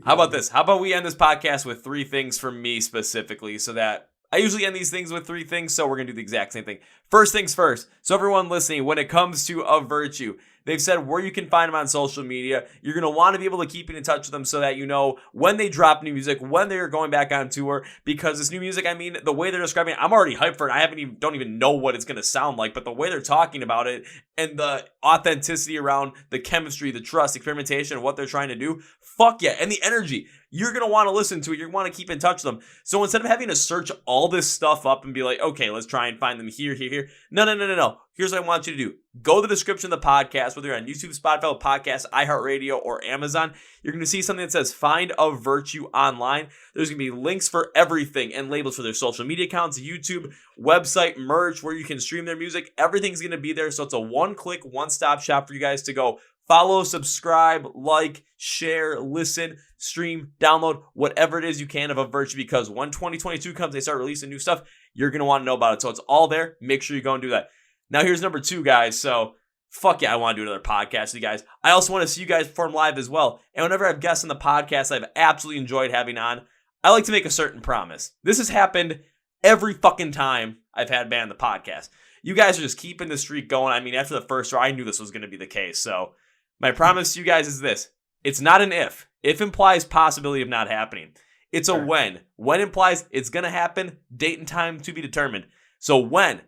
how about this? How about we end this podcast with 3 things from me specifically, so that I usually end these things with 3 things, so we're going to do the exact same thing. First things first. So everyone listening, when it comes to Of Virtue, they've said where you can find them on social media. You're going to want to be able to keep in touch with them so that you know when they drop new music, when they're going back on tour, because this new music, I mean, the way they're describing it, I'm already hyped for it. I don't even know what it's going to sound like, but the way they're talking about it and the authenticity around the chemistry, the trust, experimentation, what they're trying to do, fuck yeah. And the energy, you're going to want to listen to it. You're going to want to keep in touch with them. So instead of having to search all this stuff up and be like, okay, let's try and find them here. No. here's what I want you to do. Go to the description of the podcast, whether you're on YouTube, Spotify, Podcast, iHeart or Amazon. You're going to see something that says Find a Virtue Online. There's going to be links for everything and labels for their social media accounts, YouTube, website, merch, where you can stream their music. Everything's going to be there. So it's a one-click, one-stop shop for you guys to go follow, subscribe, like, share, listen, stream, download, whatever it is you can of A Virtue, because when 2022 comes, they start releasing new stuff, you're going to want to know about it. So it's all there. Make sure you go and do that. Now here's number 2, guys. So fuck yeah, I want to do another podcast with you guys. I also want to see you guys perform live as well. And whenever I have guests on the podcast I've absolutely enjoyed having on, I like to make a certain promise. This has happened every fucking time I've had band on the podcast. You guys are just keeping the streak going. I mean, after the first row, I knew this was going to be the case. So my promise to you guys is this. It's not an if. If implies possibility of not happening. It's a when. When implies it's going to happen. Date and time to be determined. So when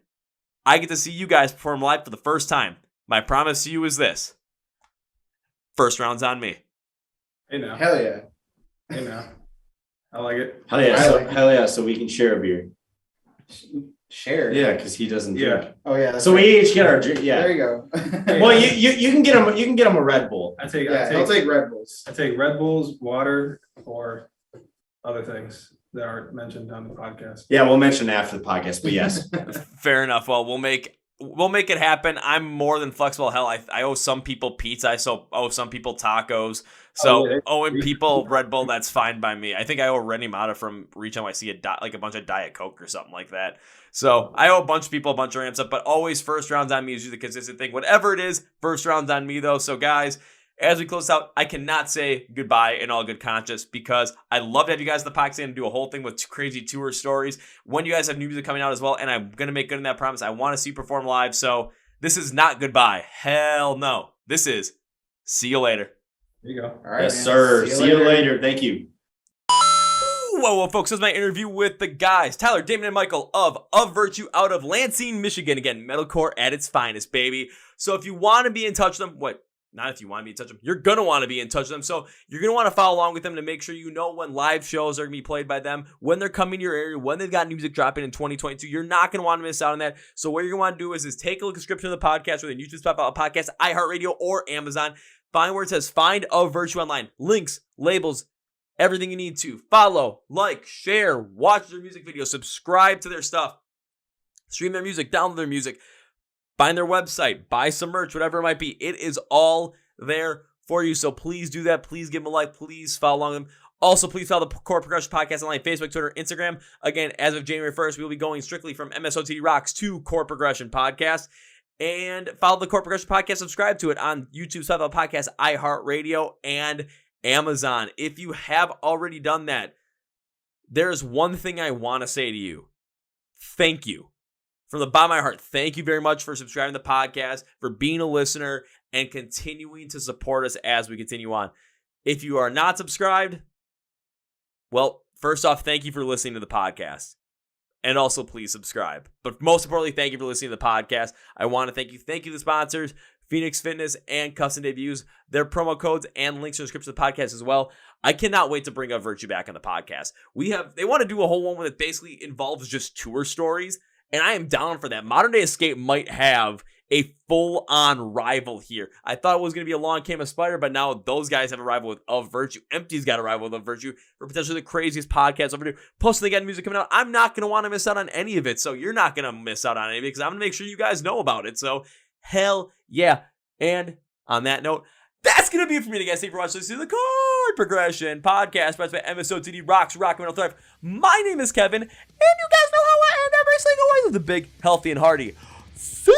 I get to see you guys perform live for the first time, my promise to you is this. First round's on me. Hey now. Hell yeah. Hey now. I like it. Hell yeah. I like Hell yeah. So we can share a beer. Share. Yeah, because he doesn't drink. Oh yeah. That's So right. we each get our drink. Yeah. There you go. Well, you can get him. You can get him a Red Bull. I'll I'll take Red Bulls. I take Red Bulls, water, or other things that aren't mentioned on the podcast. Yeah, we'll mention it after the podcast. But yes. Fair enough. Well, we'll make it happen. I'm more than flexible. Hell, I owe some people pizza. I owe some people tacos. So owing people Red Bull, that's fine by me. I think I owe Rennie Mata from Reach NYC a bunch of Diet Coke or something like that. So I owe a bunch of people a bunch of ramps up, but always first rounds on me is usually the consistent thing. Whatever it is, first rounds on me though. So guys, as we close out, I cannot say goodbye in all good conscience because I love to have you guys in the podcast and do a whole thing with crazy tour stories when you guys have new music coming out as well. And I'm going to make good on that promise. I want to see you perform live. So this is not goodbye. Hell no. This is see you later. There you go. All right, Yes, man. sir. See you later. Thank you. Whoa, folks, this is my interview with the guys, Tyler, Damon, and Michael of Virtue out of Lansing, Michigan. Again, metalcore at its finest, baby. So if you want to be in touch with them, not if you want to be in touch with them, you're going to want to be in touch with them. So you're going to want to follow along with them to make sure you know when live shows are going to be played by them, when they're coming to your area, when they've got music dropping in 2022. You're not going to want to miss out on that. So what you're going to want to do is take a look at the description of the podcast, whether YouTube, Spotify, Podcast, iHeartRadio, or Amazon. Find where it says Find a Virtue Online. Links, labels, everything you need to follow, like, share, watch their music videos, subscribe to their stuff, stream their music, download their music, find their website, buy some merch, whatever it might be. It is all there for you. So please do that. Please give them a like. Please follow along them. Also, please follow the Chord Progression Podcast online, Facebook, Twitter, Instagram. Again, as of January 1st, we will be going strictly from MSOTD Rocks to Chord Progression Podcast. And follow the Chord Progression Podcast. Subscribe to it on YouTube, Spotify, Podcast, iHeartRadio, and Amazon. If you have already done that, there's one thing I want to say to you. Thank you. From the bottom of my heart, thank you very much for subscribing to the podcast, for being a listener, and continuing to support us as we continue on. If you are not subscribed, well, first off, thank you for listening to the podcast. And also, please subscribe. But most importantly, thank you for listening to the podcast. I want to thank you. Thank you to the sponsors, Phoenix Fitness and Custom Debuts. Their promo codes and links in the description of the podcast as well. I cannot wait to bring up Virtue back on the podcast. They want to do a whole one that basically involves just tour stories. And I am down for that. Modern Day Escape might have a full-on rival here. I thought it was going to be Along Came a Spider, but now those guys have a rival with Of Virtue. Empty's got a rival with Of Virtue for potentially the craziest podcast over there. Plus, they got music coming out. I'm not going to want to miss out on any of it, so you're not going to miss out on any of it because I'm going to make sure you guys know about it. So, hell yeah. And on that note, that's going to be it for me, guys. Thank you for watching. This is the Chord Progression Podcast brought to you by MSOTD Rocks, Rock, Metal, Thrive. My name is Kevin, and you guys know how I end every single way with a big, healthy, and hearty. See